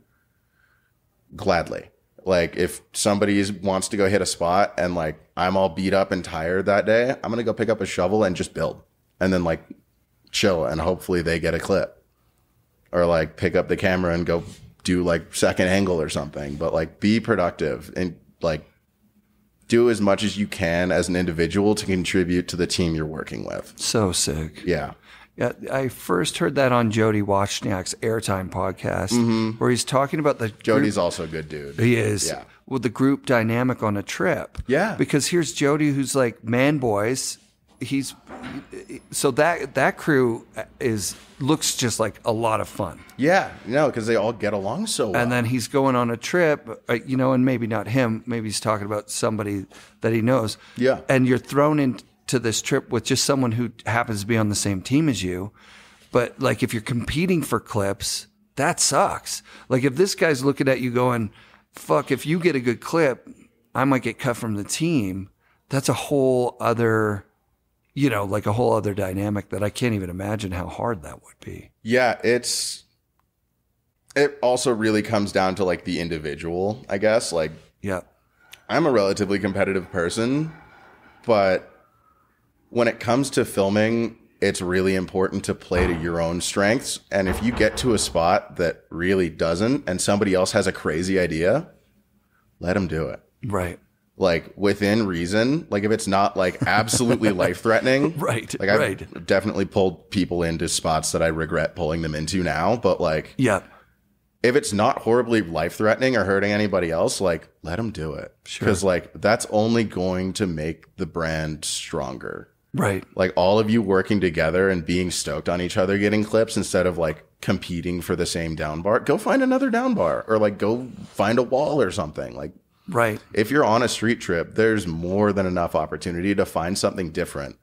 gladly. If somebody wants to go hit a spot and I'm all beat up and tired that day, I'm going to go pick up a shovel and just build and then chill and hopefully they get a clip or pick up the camera and go do second angle or something. But be productive and do as much as you can as an individual to contribute to the team you're working with. So sick. Yeah. Yeah, I first heard that on Jody Wozniak's Airtime podcast, where he's talking about the Jody's also a good dude. He is. Yeah. With the group dynamic on a trip. Yeah. Because here's Jody who's man boys. So that crew looks just like a lot of fun. Yeah, because they all get along so well. And then he's going on a trip, and maybe not him. Maybe he's talking about somebody that he knows. Yeah. And you're thrown into this trip with just someone who happens to be on the same team as you. But if you're competing for clips, that sucks. If this guy's looking at you going, fuck, if you get a good clip, I might get cut from the team. That's a whole other... a whole other dynamic that I can't even imagine how hard that would be. Yeah, it also really comes down to the individual, I guess. Yeah. I'm a relatively competitive person, but when it comes to filming, it's really important to play to your own strengths. And if you get to a spot that really doesn't and somebody else has a crazy idea, let them do it. Right. Like within reason, like if it's not like absolutely life threatening. Right. Like I've definitely pulled people into spots that I regret pulling them into now. But like, yeah, if it's not horribly life threatening or hurting anybody else, like let them do it. Sure. Because like that's only going to make the brand stronger. Right. Like all of you working together and being stoked on each other getting clips instead of like competing for the same down bar. Go find another down bar or like go find a wall or something. Like, right. if you're on a street trip, there's more than enough opportunity to find something different.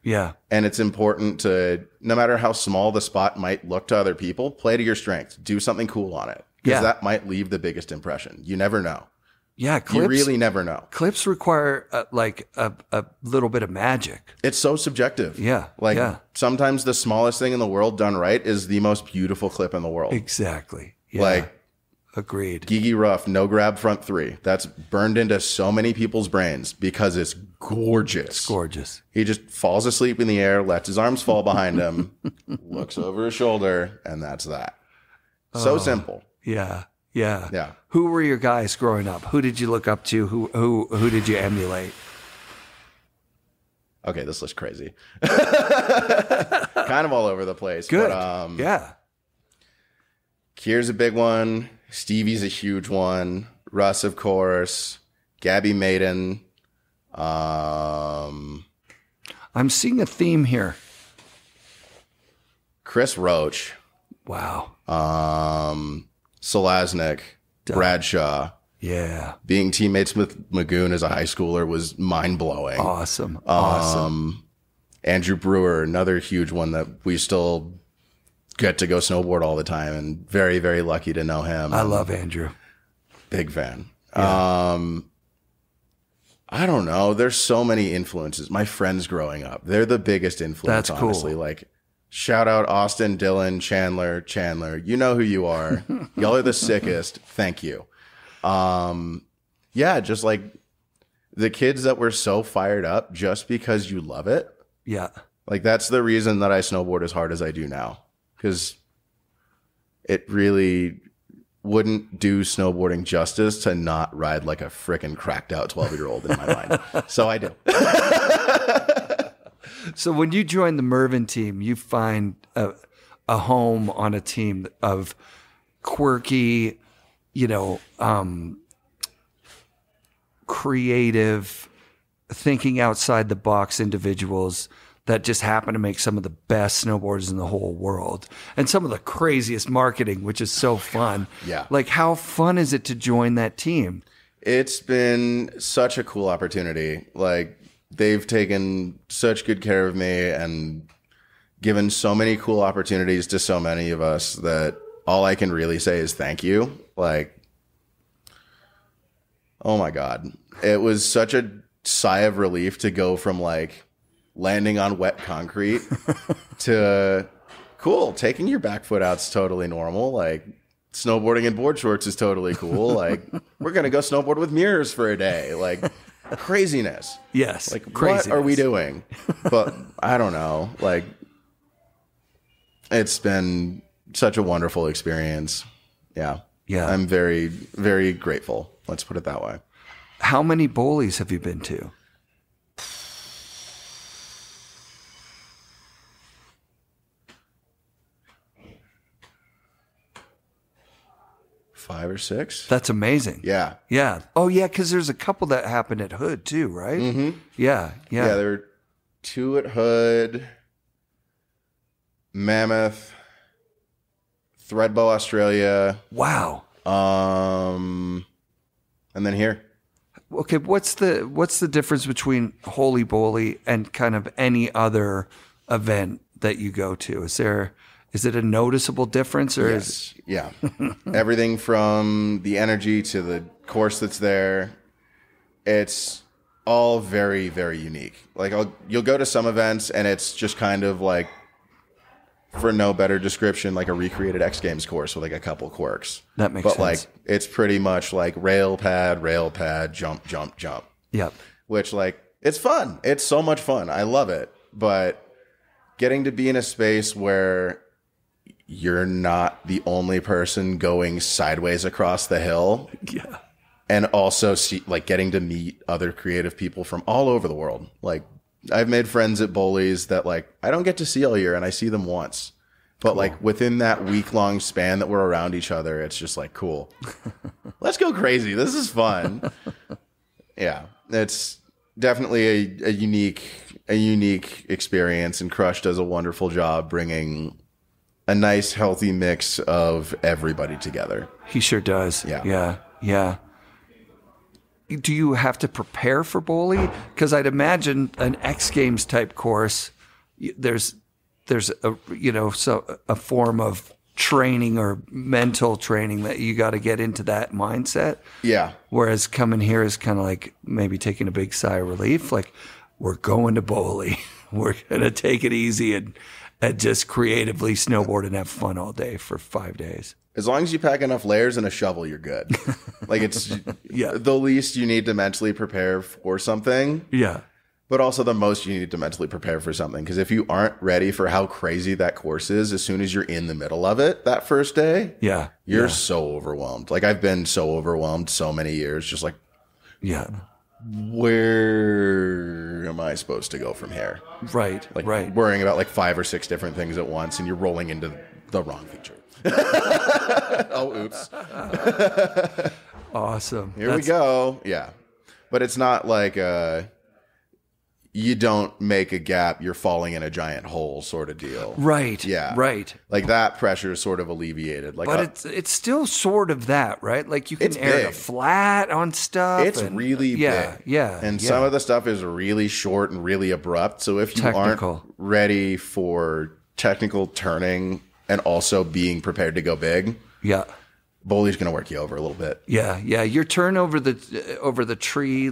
Yeah. And it's important to, no matter how small the spot might look to other people, play to your strengths. Do something cool on it. Because that might leave the biggest impression. You never know. Yeah. Clips, you really never know. Clips require like a little bit of magic. It's so subjective. Yeah. Like sometimes the smallest thing in the world done right is the most beautiful clip in the world. Exactly. Yeah. Like, agreed. Gigi Ruff, no grab front 3. That's burned into so many people's brains because it's gorgeous. It's gorgeous. He just falls asleep in the air, lets his arms fall behind him, looks over his shoulder, and that's that. So simple. Yeah. Yeah. Yeah. Who were your guys growing up? Who did you look up to? Who did you emulate? Okay, this looks crazy. Kind of all over the place. Good. But, yeah. Kier's a big one. Stevie's a huge one. Russ, of course. Gabby Maiden. I'm seeing a theme here. Chris Roach. Wow. Selaznick. Bradshaw. Yeah. Being teammates with Magoon as a high schooler was mind-blowing. Awesome. Andrew Brewer, another huge one that we still get to go snowboard all the time, and very, very lucky to know him. I love Andrew. Big fan. Yeah. I don't know. There's so many influences. My friends growing up, they're the biggest influence, That's cool. honestly. Like, shout out Austin, Dylan, Chandler. You know who you are. Y'all are the sickest. Thank you. Yeah, just like the kids that were so fired up just because you love it. Yeah. Like, that's the reason that I snowboard as hard as I do now. Because it really wouldn't do snowboarding justice to not ride like a frickin' cracked out 12-year-old in my mind. So I do. So when you join the Mervyn team, you find a home on a team of quirky, creative, thinking outside the box individuals that just happen to make some of the best snowboarders in the whole world and some of the craziest marketing, which is so fun. Yeah. Like, how fun is it to join that team? It's been such a cool opportunity. Like, they've taken such good care of me and given so many cool opportunities to so many of us that all I can really say is thank you. Like, oh my God. It was such a sigh of relief to go from like landing on wet concrete to cool, taking your back foot out's totally normal. Like, snowboarding in board shorts is totally cool. Like, we're going to go snowboard with mirrors for a day. Like, craziness. Yes. Like, craziness. What are we doing? But I don't know. Like, it's been such a wonderful experience. Yeah. Yeah. I'm very, very grateful. Let's put it that way. How many bowlies have you been to? 5 or 6. That's amazing. Yeah. Yeah. Oh, yeah, because there's a couple that happened at Hood, too, right? Mm-hmm. Yeah. Yeah, there were 2 at Hood, Mammoth, Threadbow, Australia. Wow. And then here. Okay, what's the difference between Holy Bowly and kind of any other event that you go to? Is it a noticeable difference, or yes. Yeah. Everything from the energy to the course that's there, it's all very, very unique. Like, you'll go to some events and it's just kind of like, for no better description, like a recreated X Games course with like a couple quirks. That makes sense. But like, it's pretty much like rail pad, jump, jump, jump. Yep. Which, like, It's fun. It's so much fun. I love it. But getting to be in a space where you're not the only person going sideways across the hill. Yeah. And also getting to meet other creative people from all over the world. Like, I've made friends at Bowleys that I don't get to see all year, and I see them once. But cool. Within that week-long span that we're around each other, it's just cool. Let's go crazy. This is fun. Yeah, it's definitely a unique experience, and Crush does a wonderful job bringing a nice, healthy mix of everybody together. He sure does. Yeah. Do you have to prepare for Bowley? Because I'd imagine an X Games type course, there's a form of training or mental training that you got to get into that mindset. Yeah. Whereas coming here is kind of maybe taking a big sigh of relief. We're going to Bowley. We're going to take it easy and just creatively snowboard and have fun all day for 5 days. As long as you pack enough layers and a shovel, you're good. It's the least you need to mentally prepare for something. Yeah. But also the most you need to mentally prepare for something. Because if you aren't ready for how crazy that course is, as soon as you're in the middle of it that first day, you're so overwhelmed. I've been so overwhelmed so many years, just where am I supposed to go from here? Right, right. Worrying about 5 or 6 different things at once, and you're rolling into the wrong feature. Oh, oops. Awesome. Here we go. Yeah. But it's not you don't make a gap, you're falling in a giant hole sort of deal. Right. Yeah. Right. That pressure is sort of alleviated. But it's still sort of that, right? You can air the flat on stuff. It's really big. Yeah. And some of the stuff is really short and really abrupt. So if you aren't ready for technical turning and also being prepared to go big, Bowley's going to work you over a little bit. Yeah. Your turn over the tree,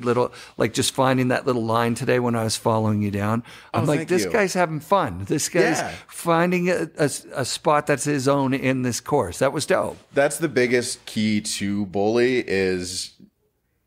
just finding that little line today when I was following you down. I'm this guy's having fun. This guy's finding a spot that's his own in this course. That was dope. That's the biggest key to Bowley is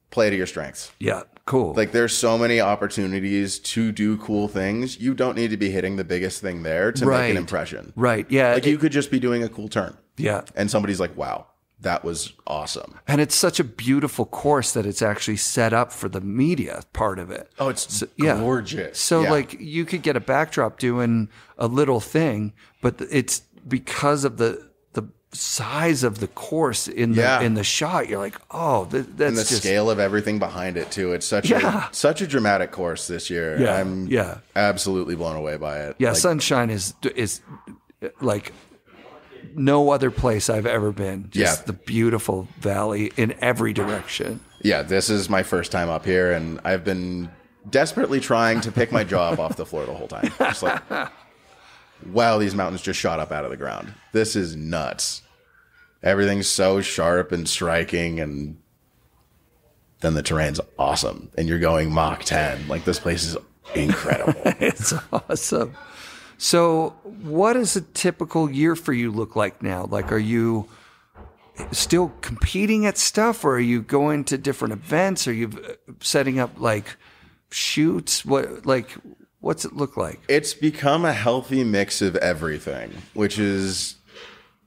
play to your strengths. Yeah. Cool. There's so many opportunities to do cool things. You don't need to be hitting the biggest thing there to make an impression. Right. Yeah. You could just be doing a cool turn. Yeah. And somebody's wow, that was awesome. And it's such a beautiful course that it's actually set up for the media part of it. Oh, it's gorgeous. So you could get a backdrop doing a little thing, but it's because of the size of the course in the shot. You're that's and the scale of everything behind it too. It's such a dramatic course this year. Yeah. I'm absolutely blown away by it. Yeah, Sunshine is no other place I've ever been. Just the beautiful valley in every direction. Yeah, this is my first time up here, and I've been desperately trying to pick my jaw up off the floor the whole time. Just wow, these mountains just shot up out of the ground. This is nuts. Everything's so sharp and striking, and then the terrain's awesome. And you're going Mach 10. This place is incredible. It's awesome. So what does a typical year for you look like now? Are you still competing at stuff, or are you going to different events? Are you setting up shoots? What's it look like? It's become a healthy mix of everything, which is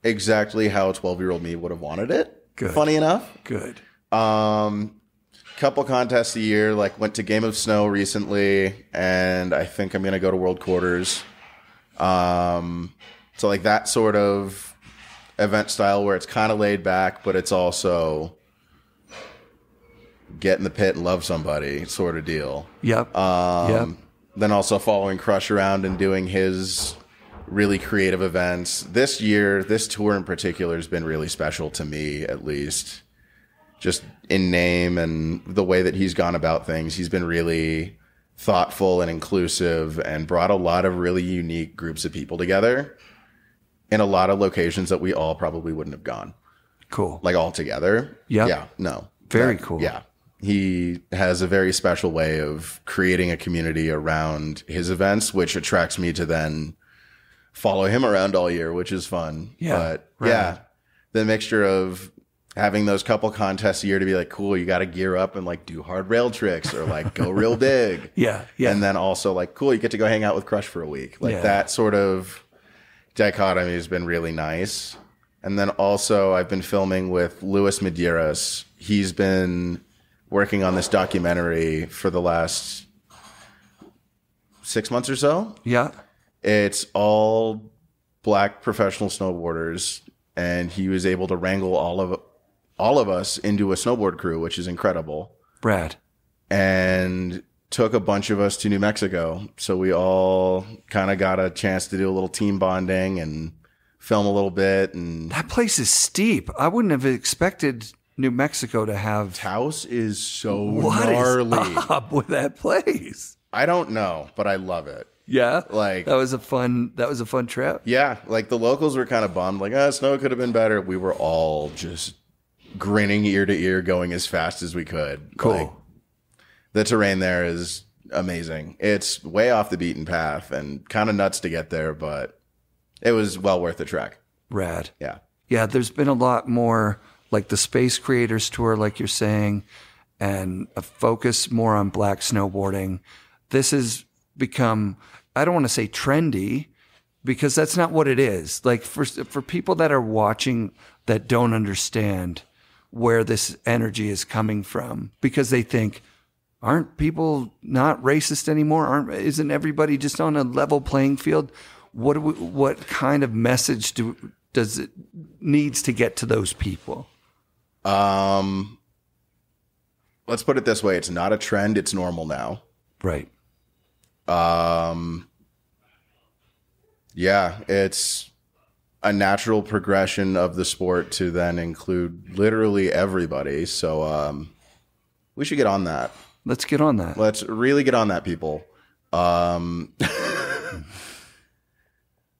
exactly how a 12-year-old me would have wanted it. Good. Funny enough. Good. Couple contests a year, went to Game of Snow recently, and I think I'm going to go to World Quarters. So that sort of event style where it's kind of laid back, but it's also get in the pit and love somebody sort of deal. Yep. Then also following Crush around and doing his really creative events. This year, this tour in particular has been really special to me, at least. Just in name and the way that he's gone about things. He's been really thoughtful and inclusive and brought a lot of really unique groups of people together in a lot of locations that we all probably wouldn't have gone. Cool. All together. Yep. Yeah. No. Very cool. Yeah. He has a very special way of creating a community around his events, which attracts me to then follow him around all year, which is fun. Yeah. But the mixture of having those couple contests a year to be like, cool, you got to gear up and like do hard rail tricks or like go real big. Yeah. And then also like, cool, you get to go hang out with Crush for a week. Like that sort of dichotomy has been really nice. And then also I've been filming with Luis Medeiros. He's been working on this documentary for the last 6 months or so. Yeah. It's all Black professional snowboarders, and he was able to wrangle all of us into a snowboard crew, which is incredible. Brad. And took a bunch of us to New Mexico. So we all kind of got a chance to do a little team bonding and film a little bit. And that place is steep. I wouldn't have expected New Mexico to have. Taos is so What gnarly. is up with that place? I don't know, but I love it. Yeah, like that was a fun trip. Yeah, like the locals were kind of bummed, like, snow could have been better. We were all just grinning ear to ear, going as fast as we could. Cool. Like, the terrain there is amazing. It's way off the beaten path and kind of nuts to get there, but it was well worth the trek. Rad. Yeah. Yeah, there's been a lot more like the Space Creators Tour, like you're saying, and a focus more on Black snowboarding. This has become, I don't want to say trendy, because that's not what it is. Like for people that are watching that don't understand where this energy is coming from, because they think, aren't people not racist anymore? Isn't everybody just on a level playing field? What kind of message does it needs to get to those people? Let's put it this way. It's not a trend. It's normal now. Right. Yeah, it's a natural progression of the sport to then include literally everybody. So, we should get on that. Let's get on that. Let's really get on that, people. I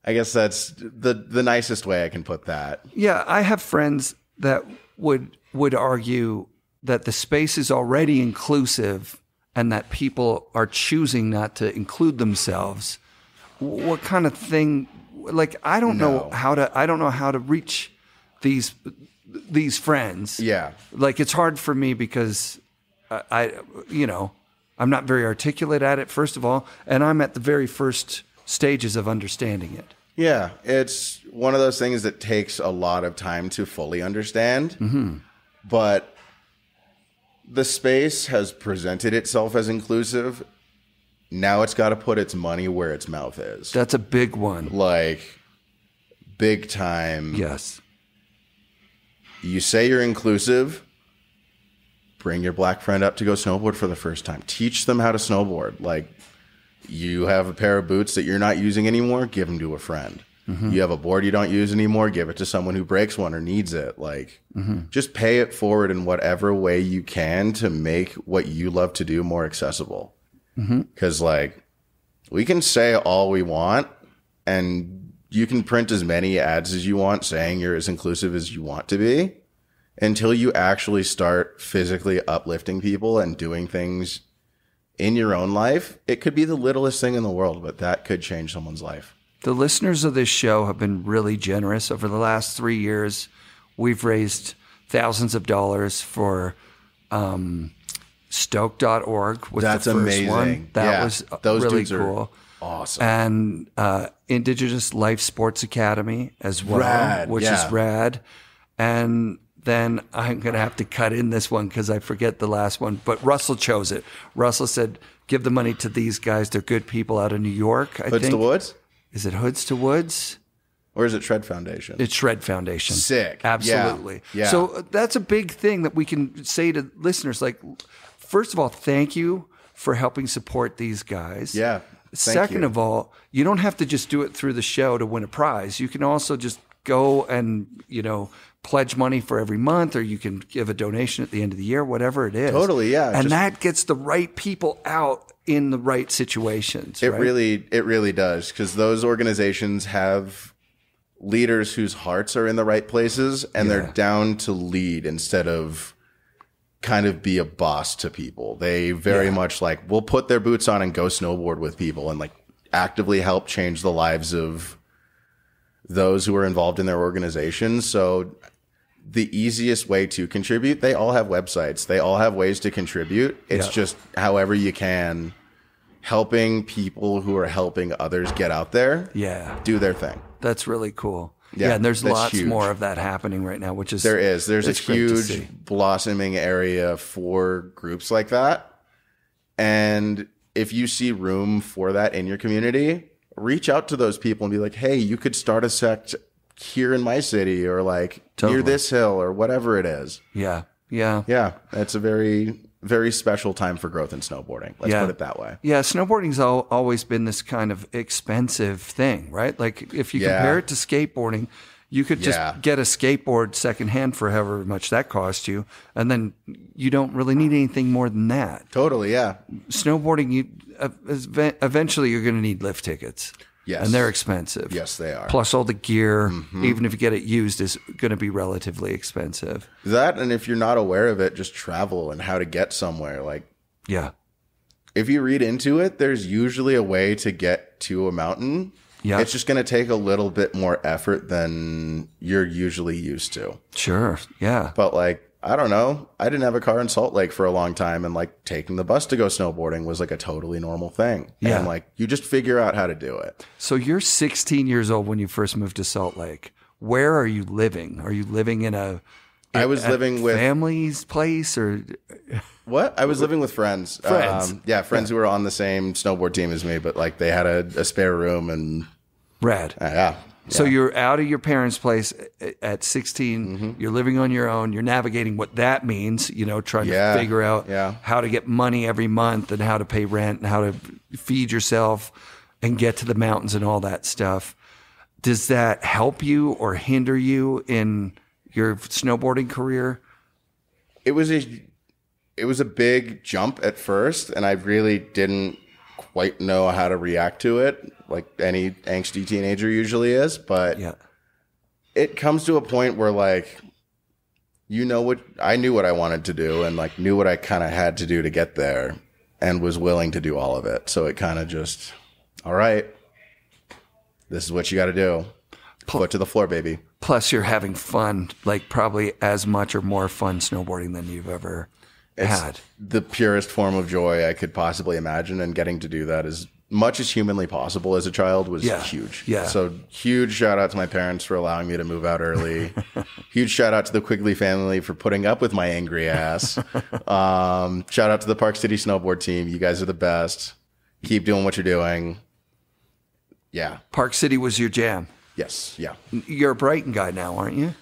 guess that's the nicest way I can put that. Yeah, I have friends that would argue that the space is already inclusive and that people are choosing not to include themselves. What kind of thing? Like, I don't know how to reach these friends. Yeah. Like, it's hard for me because I'm not very articulate at it, first of all, and I'm at the very first stages of understanding it. Yeah, it's one of those things that takes a lot of time to fully understand. Mm-hmm. But the space has presented itself as inclusive. Now it's got to put its money where its mouth is. That's a big one. Like, big time. Yes. You say you're inclusive. Bring your Black friend up to go snowboard for the first time. Teach them how to snowboard. Like, you have a pair of boots that you're not using anymore, give them to a friend. Mm-hmm. You have a board you don't use anymore, give it to someone who breaks one or needs it. Like, just pay it forward in whatever way you can to make what you love to do more accessible. Because, like, we can say all we want, and you can print as many ads as you want saying you're as inclusive as you want to be, until you actually start physically uplifting people and doing things in your own life. It could be the littlest thing in the world, but that could change someone's life. The listeners of this show have been really generous. Over the last 3 years, we've raised thousands of dollars for Stoke.org was That's the first amazing. one. That was those really dudes cool. Are awesome. And Indigenous Life Sports Academy as well, rad, which is rad. And then I'm going to have to cut in this one because I forget the last one. But Russell chose it. Russell said, give the money to these guys. They're good people out of New York, I think. Hoods to Woods? Is it Hoods to Woods? Or is it Shred Foundation? It's Shred Foundation. Sick. Absolutely. Yeah. So that's a big thing that we can say to listeners. Like, first of all, thank you for helping support these guys. Yeah. Second of all, you don't have to just do it through the show to win a prize. You can also just go and, pledge money for every month, or you can give a donation at the end of the year, whatever it is. Totally, yeah. And that gets the right people out in the right situations. It really does, because those organizations have leaders whose hearts are in the right places, and they're down to lead instead of kind of be a boss to people. They very much will put their boots on and go snowboard with people and actively help change the lives of those who are involved in their organizations. So the easiest way to contribute. They all have websites. They all have ways to contribute. It's just however you can, helping people who are helping others get out there. Yeah. Do their thing. That's really cool. Yeah, and there's lots huge. more of that happening right now, which is... There's a huge blossoming area for groups like that. And if you see room for that in your community, reach out to those people and be like, hey, you could start a sect here in my city, or like near this hill, or whatever it is. Yeah. It's a very, very special time for growth in snowboarding. Let's put it that way. Yeah, snowboarding's always been this kind of expensive thing, right? Like if you compare it to skateboarding, you could just get a skateboard secondhand for however much that costs you, and then you don't really need anything more than that. Totally, yeah. Snowboarding, eventually you're going to need lift tickets. Yes. And they're expensive. Yes, they are. Plus all the gear, even if you get it used, is going to be relatively expensive. That, and if you're not aware of it, just travel and how to get somewhere. Like, if you read into it, there's usually a way to get to a mountain. Yeah. It's just going to take a little bit more effort than you're usually used to. Sure, yeah. But like, I don't know. I didn't have a car in Salt Lake for a long time, and like taking the bus to go snowboarding was like a totally normal thing. Yeah. And like, you just figure out how to do it. So you're 16 years old when you first moved to Salt Lake. Where are you living? Are you living in I was living with family's place, or what? I was living with friends. Friends who were on the same snowboard team as me, but like they had a spare room and rad. Yeah. So you're out of your parents' place at 16. You're living on your own. You're navigating what that means, trying to figure out how to get money every month and how to pay rent and how to feed yourself and get to the mountains and all that stuff. Does that help you or hinder you in your snowboarding career? It was a big jump at first, and I really didn't quite know how to react to it, like any angsty teenager usually is. But it comes to a point where like, I knew what I wanted to do, and like knew what I kind of had to do to get there, and was willing to do all of it. So it kind of just, all right, this is what you got to do. Foot to the floor, baby. Plus you're having fun, like probably as much or more fun snowboarding than you've ever had. The purest form of joy I could possibly imagine, and getting to do that as much as humanly possible as a child was huge. Yeah. So huge shout out to my parents for allowing me to move out early. Huge shout out to the Quigley family for putting up with my angry ass. Shout out to the Park City snowboard team. You guys are the best. Keep doing what you're doing. Yeah. Park City was your jam. Yes. Yeah. You're a Brighton guy now, aren't you?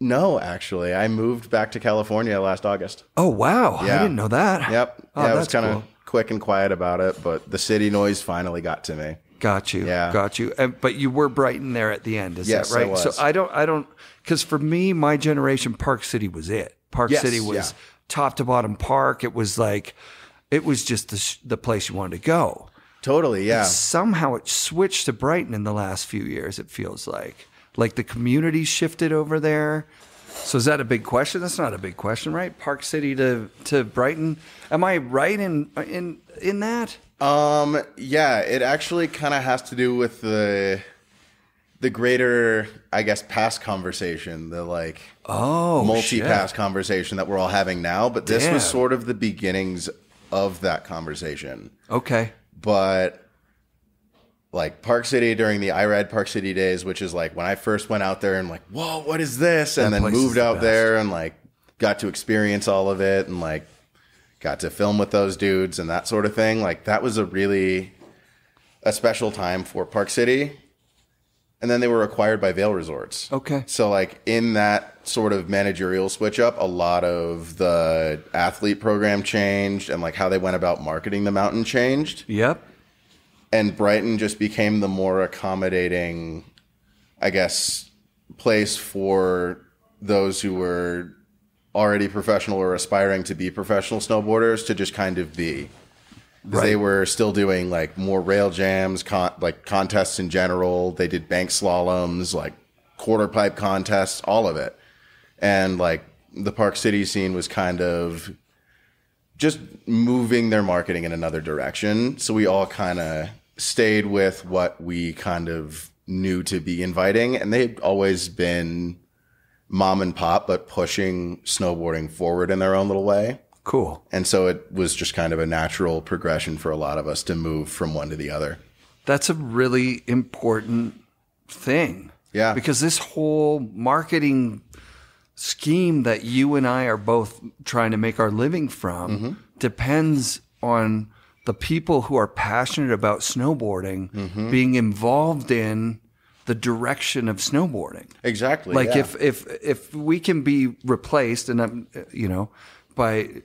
No, actually. I moved back to California last August. Oh, wow. Yeah. I didn't know that. Yep. Oh, I was kind of quick and quiet about it, but the city noise finally got to me. Got you. Yeah. Got you. But you were Brighton there at the end, is that right? I was. So I don't, because for me, my generation, Park City was it. Park City was top to bottom park. It was like, it was just the place you wanted to go. Totally, yeah. And somehow it switched to Brighton in the last few years, it feels like. Like the community shifted over there. So is that a big question? That's not a big question, right? Park City to Brighton. Am I right in that? Yeah, it actually kind of has to do with the greater, I guess, past conversation, the like multi-pass conversation that we're all having now. But this was sort of the beginnings of that conversation. Okay. But like Park City during the IRAD Park City days, which is like when I first went out there and like, whoa, what is this? And then moved out there and like got to experience all of it and like got to film with those dudes and that sort of thing. Like that was a special time for Park City. And then they were acquired by Vail Resorts. Okay. So like in that sort of managerial switch up, a lot of the athlete program changed and like how they went about marketing the mountain changed. Yep. And Brighton just became the more accommodating, I guess, place for those who were already professional or aspiring to be professional snowboarders to just kind of be. Right. They were still doing like more rail jams, like contests in general. They did bank slaloms, like quarter pipe contests, all of it. And like the Park City scene was kind of just moving their marketing in another direction. So we all kind of stayed with what we kind of knew to be inviting. And they'd always been mom and pop, but pushing snowboarding forward in their own little way. Cool. And so it was just kind of a natural progression for a lot of us to move from one to the other. That's a really important thing. Yeah. Because this whole marketing scheme that you and I are both trying to make our living from depends on the people who are passionate about snowboarding being involved in the direction of snowboarding. Exactly. Like if we can be replaced, and by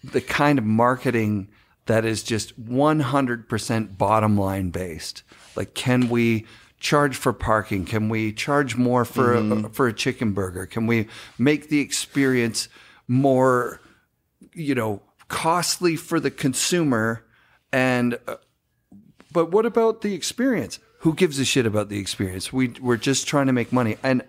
the kind of marketing that is just 100% bottom line based. Like, can we charge for parking? Can we charge more for a chicken burger? Can we make the experience more, costly for the consumer? And but what about the experience? Who gives a shit about the experience? We're just trying to make money. And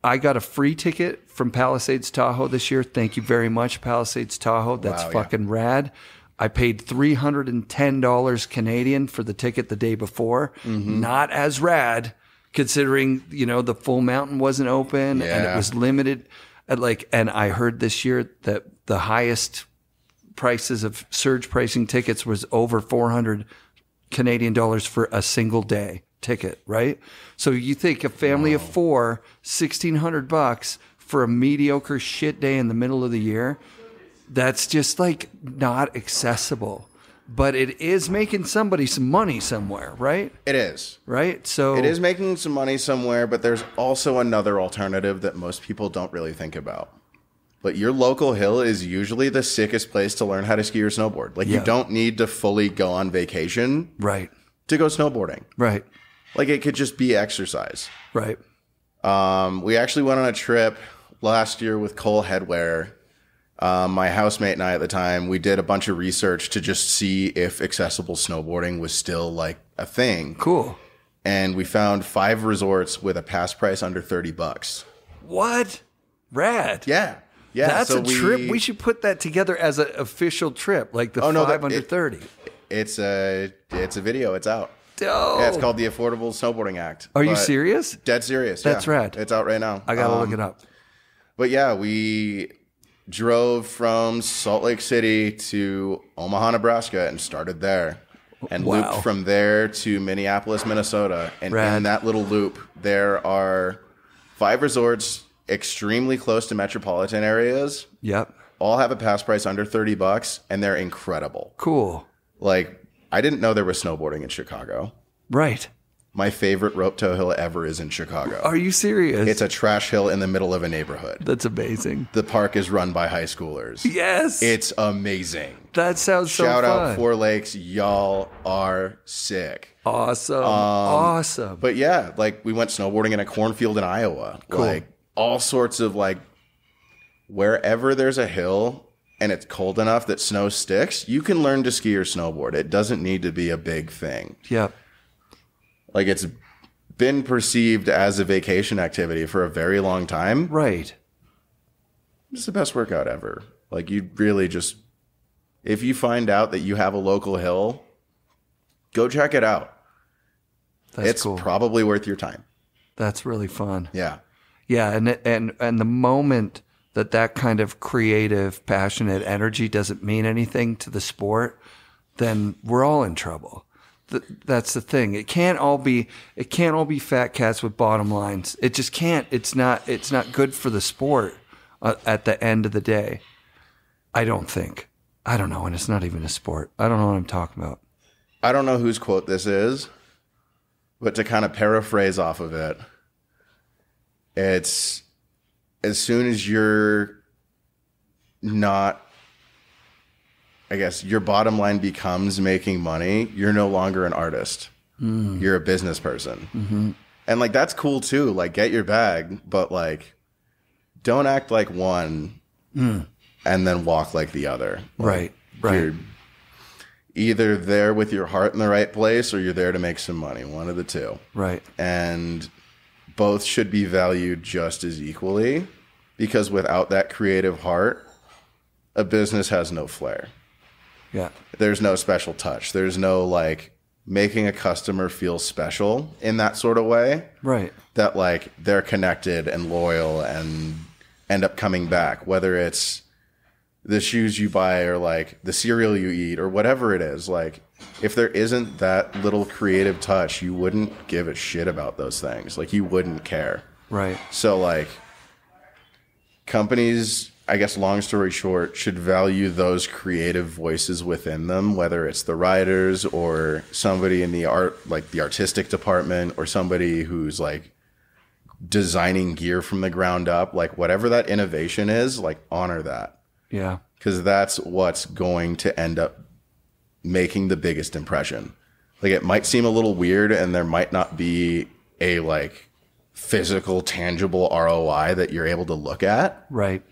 I got a free ticket from Palisades Tahoe this year. Thank you very much, Palisades Tahoe. That's fucking rad. I paid $310 Canadian for the ticket the day before. Not as rad, considering the full mountain wasn't open and it was limited. And I heard this year that the highest prices of surge pricing tickets was over 400 Canadian dollars for a single day ticket, right? So you think a family of four, $1,600 for a mediocre shit day in the middle of the year, that's just like not accessible. But it is making somebody some money somewhere, right? It is. Right? So it is making some money somewhere, but there's also another alternative that most people don't really think about. But your local hill is usually the sickest place to learn how to ski or snowboard. Like, you don't need to fully go on vacation to go snowboarding. Right. Like, it could just be exercise. Right. We actually went on a trip last year with Cole Headwear. My housemate and I at the time, we did a bunch of research to just see if accessible snowboarding was still like a thing. Cool. And we found 5 resorts with a pass price under $30. What? Rad. Yeah. Yeah. That's a trip. We should put that together as an official trip, like the 5 under 30. It's a video. It's out. Dope. Yeah, it's called the Affordable Snowboarding Act. Are you serious? Dead serious. That's rad. It's out right now. I got to look it up. But yeah, we drove from Salt Lake City to Omaha, Nebraska, and started there. And looped from there to Minneapolis, Minnesota. And in that little loop, there are 5 resorts extremely close to metropolitan areas. Yep. All have a pass price under $30, and they're incredible. Cool. Like, I didn't know there was snowboarding in Chicago. Right. My favorite rope toe hill ever is in Chicago. Are you serious? It's a trash hill in the middle of a neighborhood. That's amazing. The park is run by high schoolers. Yes. It's amazing. That sounds so fun. Shout out 4 Lakes. Y'all are sick. Awesome. Awesome. But yeah, like, we went snowboarding in a cornfield in Iowa. Cool. Like, all sorts of, like, wherever there's a hill and it's cold enough that snow sticks, you can learn to ski or snowboard. It doesn't need to be a big thing. Yep. Like, it's been perceived as a vacation activity for a very long time. Right. It's the best workout ever. Like, you really just, if you find out that you have a local hill, go check it out. It's cool. Probably worth your time. That's really fun. Yeah. Yeah, and the moment that kind of creative, passionate energy doesn't mean anything to the sport, then we're all in trouble. That's the thing. It can't all be fat cats with bottom lines. It just can't. It's not good for the sport at the end of the day. I don't think. I don't know, and it's not even a sport. I don't know what I'm talking about. I don't know whose quote this is, but to kind of paraphrase off of it, it's as soon as you're not, I guess, your bottom line becomes making money, you're no longer an artist. You're a business person. Mm-hmm. And, like, that's cool too. Like, get your bag, but, like, don't act like one and then walk like the other. Like, right. You're either there with your heart in the right place or you're there to make some money. One of the two. Right. And both should be valued just as equally, because without that creative heart, a business has no flair. Yeah. There's no special touch. There's no, like, making a customer feel special in that sort of way. Right. That like they're connected and loyal and end up coming back, whether it's the shoes you buy or like the cereal you eat or whatever it is. Like if there isn't that little creative touch, you wouldn't give a shit about those things. Like you wouldn't care. Right. So like companies, I guess long story short, should value those creative voices within them, whether it's the writers or somebody in the artistic department or somebody who's like designing gear from the ground up, like whatever that innovation is, like honor that. Yeah. Because that's what's going to end up making the biggest impression. Like it might seem a little weird and there might not be a like physical, tangible ROI that you're able to look at. Right.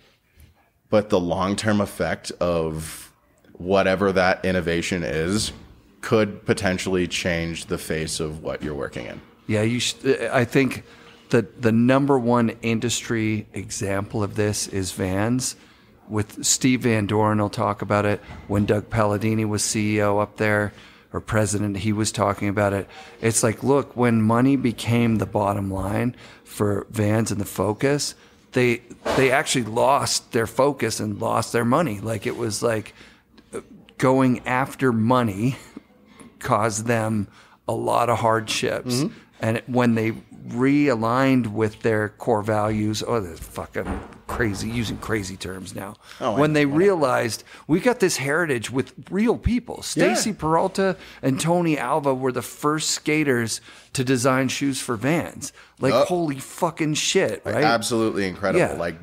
But the long-term effect of whatever that innovation is could potentially change the face of what you're working in. Yeah, I think the number one industry example of this is Vans. With Steve Van Doren, will talk about it. When Doug Palladini was CEO up there, or president, he was talking about it. It's like, look, when money became the bottom line for Vans and the focus, they actually lost their focus and lost their money. Like it was like going after money caused them a lot of hardships. Mm-hmm. And when they realigned with their core values, they're fucking crazy, using crazy terms now. When they realized we got this heritage with real people. Stacy Peralta and Tony Alva were the first skaters to design shoes for Vans. Like, holy fucking shit, right? Absolutely incredible. Yeah. Like,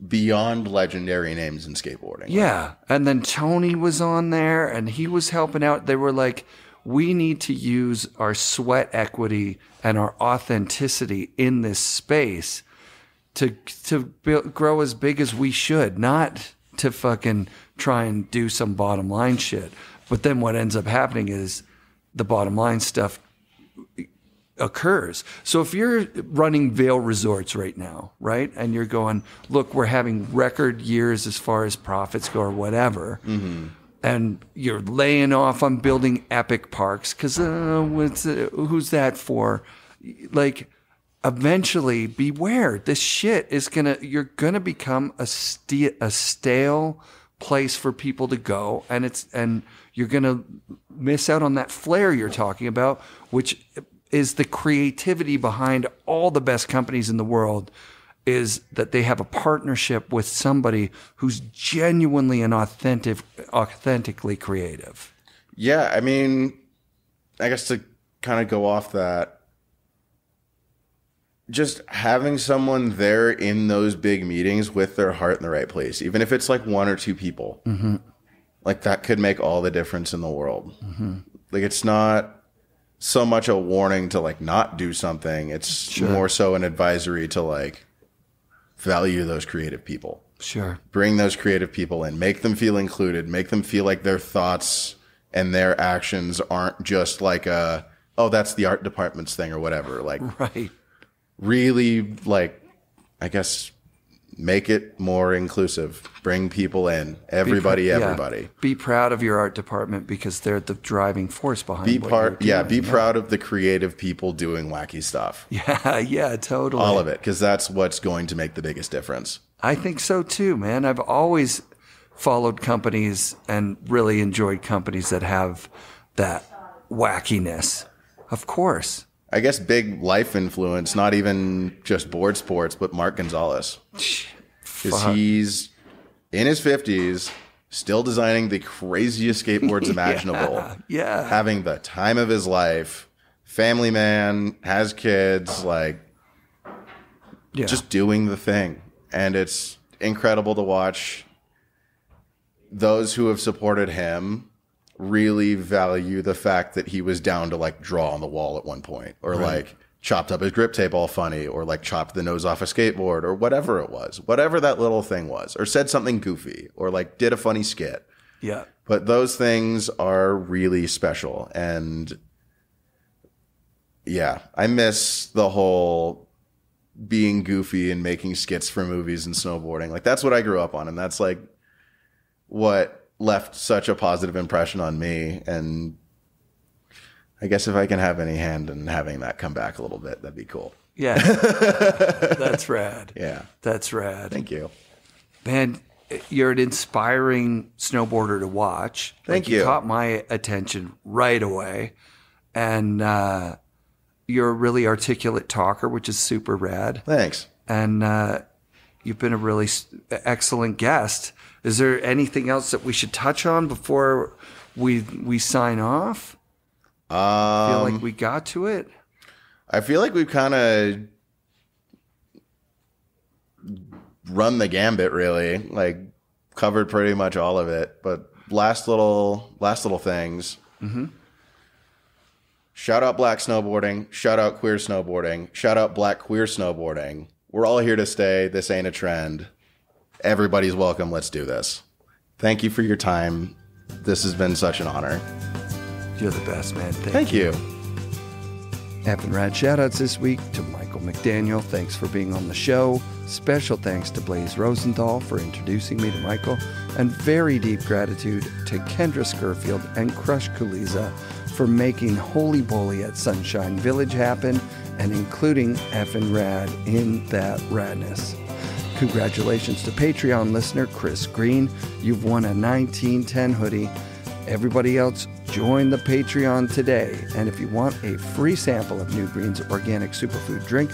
beyond legendary names in skateboarding. Yeah. And then Tony was on there, and he was helping out. They were like, we need to use our sweat equity and our authenticity in this space to grow as big as we should, not to fucking try and do some bottom line shit. But then what ends up happening is the bottom line stuff occurs. So if you're running Vail Resorts right now, right, and you're going, look, we're having record years as far as profits go or whatever, mm-hmm. and you're laying off on building epic parks because who's that for? Like, eventually, beware. This shit is you're gonna become a stale place for people to go, and you're gonna miss out on that flair you're talking about, which is the creativity behind all the best companies in the world. Is that they have a partnership with somebody who's genuinely and authentically creative. Yeah, I mean, I guess to kind of go off that, just having someone there in those big meetings with their heart in the right place, even if it's like one or two people, mm-hmm. like that could make all the difference in the world. Mm-hmm. Like it's not so much a warning to like not do something. It's more so an advisory to like value those creative people. Sure. Bring those creative people in, make them feel included, make them feel like their thoughts and their actions aren't just like that's the art department's thing or whatever. Like, right. Really, like, I guess, make it more inclusive. Bring people in. Everybody. Be proud of your art department because they're the driving force behind Be proud of the creative people doing wacky stuff. Yeah, totally. All of it, because that's what's going to make the biggest difference. I think so too, man. I've always followed companies and really enjoyed companies that have that wackiness. Of course. I guess big life influence, not even just board sports, but Mark Gonzalez. Because he's in his 50s, still designing the craziest skateboards imaginable. Yeah. Having the time of his life. Family man, has kids, just doing the thing. And it's incredible to watch those who have supported him really value the fact that he was down to like draw on the wall at one point, or like chopped up his grip tape all funny, or like chopped the nose off a skateboard, or whatever it was, whatever that little thing was, or said something goofy, or like did a funny skit. Yeah. But those things are really special. And yeah, I miss the whole being goofy and making skits for movies and snowboarding. Like that's what I grew up on. And that's like what left such a positive impression on me. And I guess if I can have any hand in having that come back a little bit, that'd be cool. Yeah. That's rad. Yeah. That's rad. Thank you. Man, you're an inspiring snowboarder to watch. Thank you. You caught my attention right away. And you're a really articulate talker, which is super rad. Thanks. And you've been a really excellent guest. Is there anything else that we should touch on before we sign off? I feel like we got to it. I feel like we've kind of run the gambit, really. Like, covered pretty much all of it. But last little things. Mm-hmm. Shout out Black snowboarding. Shout out queer snowboarding. Shout out Black queer snowboarding. We're all here to stay. This ain't a trend. Everybody's welcome. Let's do this. Thank you for your time. This has been such an honor. You're the best, man. Thank you. FNRad shoutouts this week to Michael McDaniel. Thanks for being on the show. Special thanks to Blaze Rosenthal for introducing me to Michael. And very deep gratitude to Kendra Scurfield and Crush Kuliza for making Holy Bully at Sunshine Village happen and including FNRad in that radness. Congratulations to Patreon listener Chris Green. You've won a 1910 hoodie. Everybody else, join the Patreon today. And if you want a free sample of NewGreens organic superfood drink,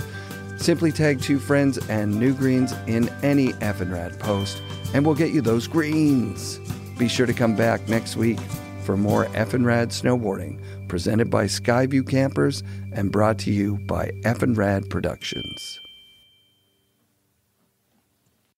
simply tag 2 friends and NewGreens in any FNRad post, and we'll get you those greens. Be sure to come back next week for more FNRad snowboarding, presented by Skyview Campers and brought to you by FNRad Productions.